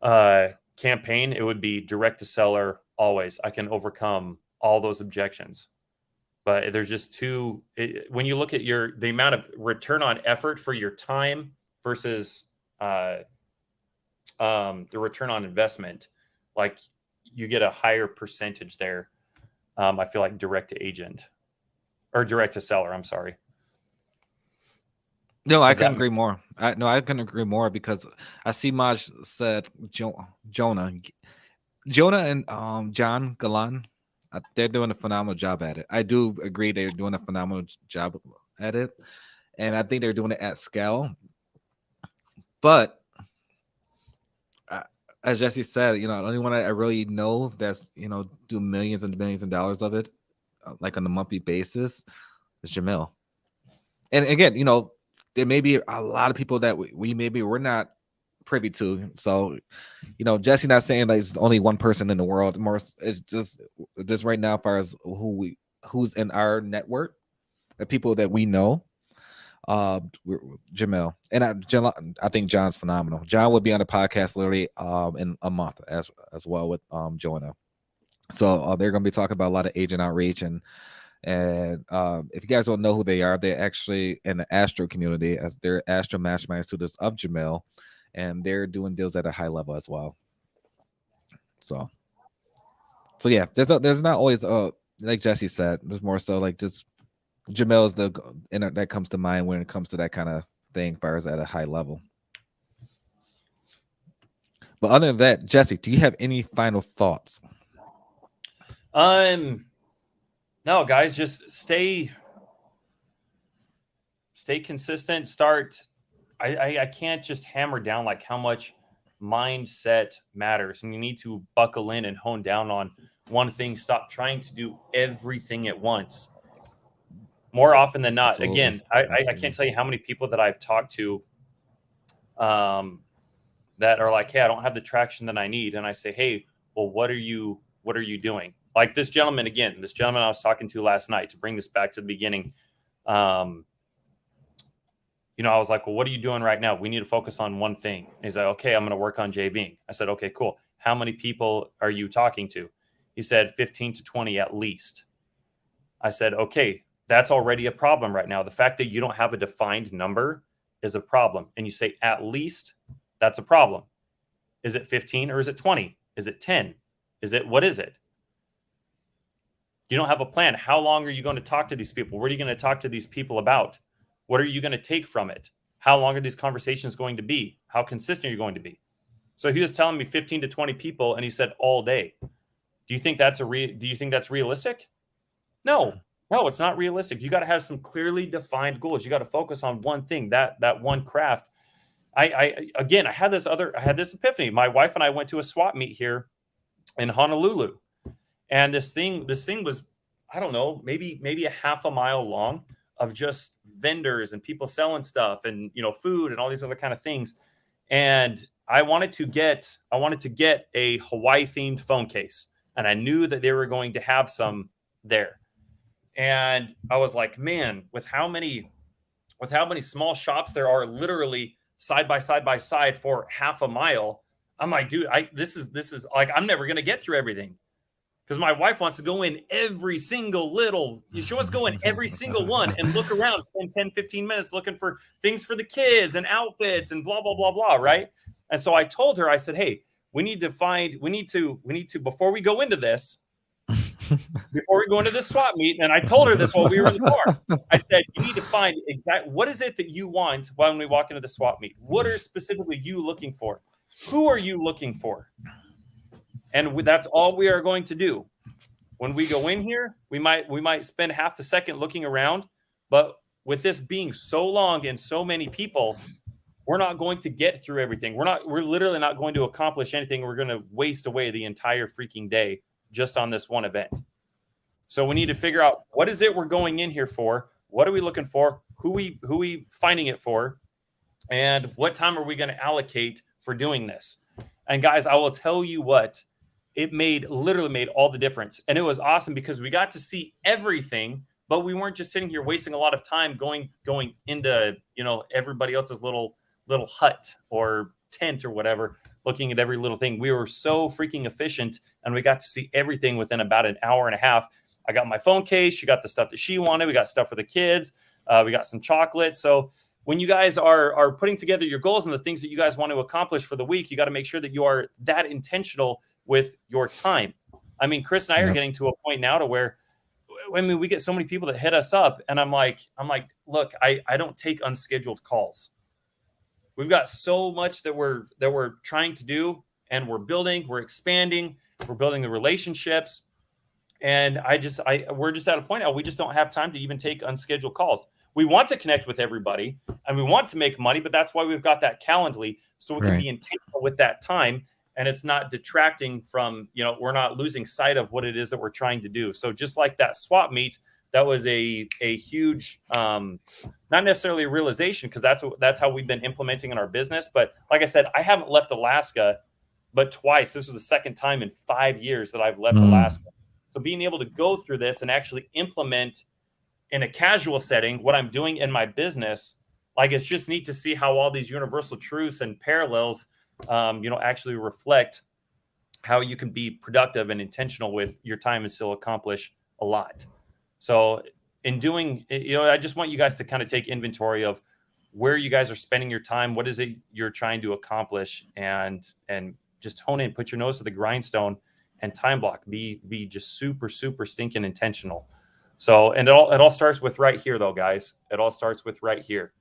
campaign, it would be direct to seller always. I can overcome all those objections. But there's just when you look at the amount of return on effort for your time versus the return on investment, like you get a higher percentage there. I feel like direct to agent or direct to seller. I'm sorry. No, I couldn't agree more. I couldn't agree more because I see Maj said Jonah and John Galan. They're doing a phenomenal job at it. I do agree they're doing a phenomenal job at it. And I think they're doing it at scale. But as Jesse said, the only one I really know that's, do millions and millions of dollars of it, like on a monthly basis, is Jamil. And again, there may be a lot of people that we're not privy to. So, Jesse not saying like it's only one person in the world. More, it's just right now, as far as who's in our network, the people that we know. Jamil and I think John's phenomenal. John will be on the podcast literally in a month as well with Jonah. So they're going to be talking about a lot of agent outreach and if you guys don't know who they are, they're actually in the Astro community, as they're Astro Mastermind students of Jamil, and they're doing deals at a high level as well. So yeah, there's not always like Jesse said, there's more so like just Jamil is that comes to mind when it comes to that kind of thing, as far as at a high level. But other than that, Jesse, do you have any final thoughts? No, guys, just stay consistent. I can't just hammer down like how much mindset matters, and you need to buckle in and hone down on one thing. Stop trying to do everything at once. More often than not. Absolutely. Again, I can't tell you how many people that I've talked to that are like, hey, I don't have the traction that I need. And I say, hey, well, what are you doing? Like this gentleman I was talking to last night, to bring this back to the beginning. I was like, well, what are you doing right now? We need to focus on one thing. And he's like, okay, I'm going to work on JVing. I said, okay, cool. How many people are you talking to? He said 15 to 20 at least. I said, okay, that's already a problem right now. The fact that you don't have a defined number is a problem. And you say at least, that's a problem. Is it 15 or is it 20? Is it 10? What is it? You don't have a plan. How long are you going to talk to these people? What are you going to talk to these people about? What are you going to take from it? How long are these conversations going to be? How consistent are you going to be? So he was telling me 15 to 20 people, and he said all day. Do you think that's realistic? No, it's not realistic. You got to have some clearly defined goals. You got to focus on one thing, that one craft. I had this epiphany. My wife and I went to a swap meet here in Honolulu. And this thing was, I don't know, maybe a half a mile long of just vendors and people selling stuff and, food and all these other kind of things. And I wanted to get a Hawaii themed phone case. And I knew that they were going to have some there. And I was like, man, with how many small shops there are literally side by side for half a mile, I'm like, dude, this is like, I'm never going to get through everything. Because my wife wants to go in every single she wants to go in every single one and look around, spend 10, 15 minutes looking for things for the kids and outfits and blah, blah, blah, blah, right? And so I told her, I said, hey, we need to, before we go into this, swap meet, and I told her this while we were in the car, I said, you need to find what is it that you want when we walk into the swap meet? What are specifically you looking for? Who are you looking for? And that's all we are going to do. When we go in here, we might spend half a second looking around, but with this being so long and so many people, we're not going to get through everything. We're literally not going to accomplish anything. We're going to waste away the entire freaking day just on this one event. So we need to figure out what is it we're going in here for? What are we looking for? Who we finding it for? And what time are we going to allocate for doing this? And guys, I will tell you what, it literally made all the difference. And it was awesome because we got to see everything, but we weren't just sitting here wasting a lot of time going into, everybody else's little hut or tent or whatever, looking at every little thing. We were so freaking efficient, and we got to see everything within about an hour and a half. I got my phone case. She got the stuff that she wanted. We got stuff for the kids. We got some chocolate. So when you guys are putting together your goals and the things that you guys want to accomplish for the week, you got to make sure that you are that intentional with your time. I mean, Chris and I are getting to a point now to where, we get so many people that hit us up, and I'm like, look, I don't take unscheduled calls. We've got so much that we're trying to do, and we're building, we're expanding, we're building the relationships. And we're just at a point now, we just don't have time to even take unscheduled calls. We want to connect with everybody and we want to make money, but that's why we've got that Calendly, so we can be intentional with that time. And it's not detracting from, we're not losing sight of what it is that we're trying to do. So just like that swap meet, that was a huge, not necessarily a realization, because that's how we've been implementing in our business. But like I said, I haven't left Alaska but twice. This was the second time in 5 years that I've left Alaska. So being able to go through this and actually implement in a casual setting what I'm doing in my business, like, it's just neat to see how all these universal truths and parallels, actually reflect how you can be productive and intentional with your time and still accomplish a lot. So in doing, I just want you guys to kind of take inventory of where you guys are spending your time. What is it you're trying to accomplish? And just hone in, put your nose to the grindstone, and time block. Be just super, super stinking intentional. So, and it all starts with right here, though, guys. It all starts with right here.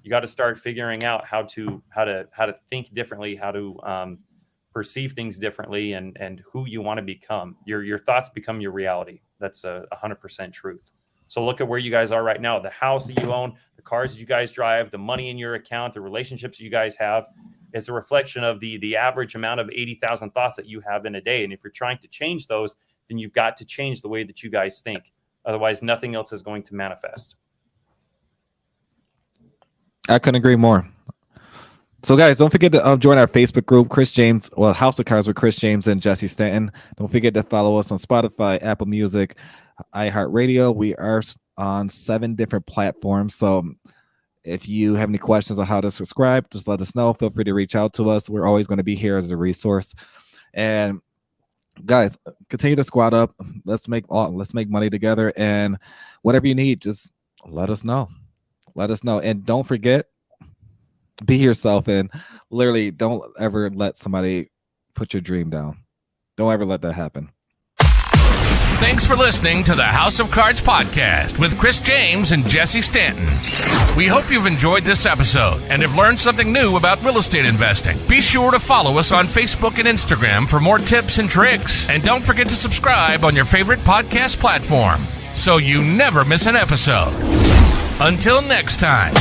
You got to start figuring out how to think differently, how to perceive things differently, and who you want to become. Your thoughts become your reality. That's 100% truth. So look at where you guys are right now. The house that you own, the cars that you guys drive, the money in your account, the relationships you guys have. It's a reflection of the average amount of 80,000 thoughts that you have in a day. And if you're trying to change those, then you've got to change the way that you guys think. Otherwise, nothing else is going to manifest. I couldn't agree more. So, guys, don't forget to join our Facebook group, House of Cards with Chris James and Jesse Stanton. Don't forget to follow us on Spotify, Apple Music, iHeartRadio. We are on 7 different platforms. So if you have any questions on how to subscribe, just let us know. Feel free to reach out to us. We're always going to be here as a resource. And guys, continue to squad up. Let's make money together. And whatever you need, just let us know. Let us know. And don't forget, be yourself, and literally don't ever let somebody put your dream down. Don't ever let that happen. Thanks for listening to the House of Cards podcast with Chris James and Jesse Stanton. We hope you've enjoyed this episode and have learned something new about real estate investing. Be sure to follow us on Facebook and Instagram for more tips and tricks. And don't forget to subscribe on your favorite podcast platform so you never miss an episode. Until next time.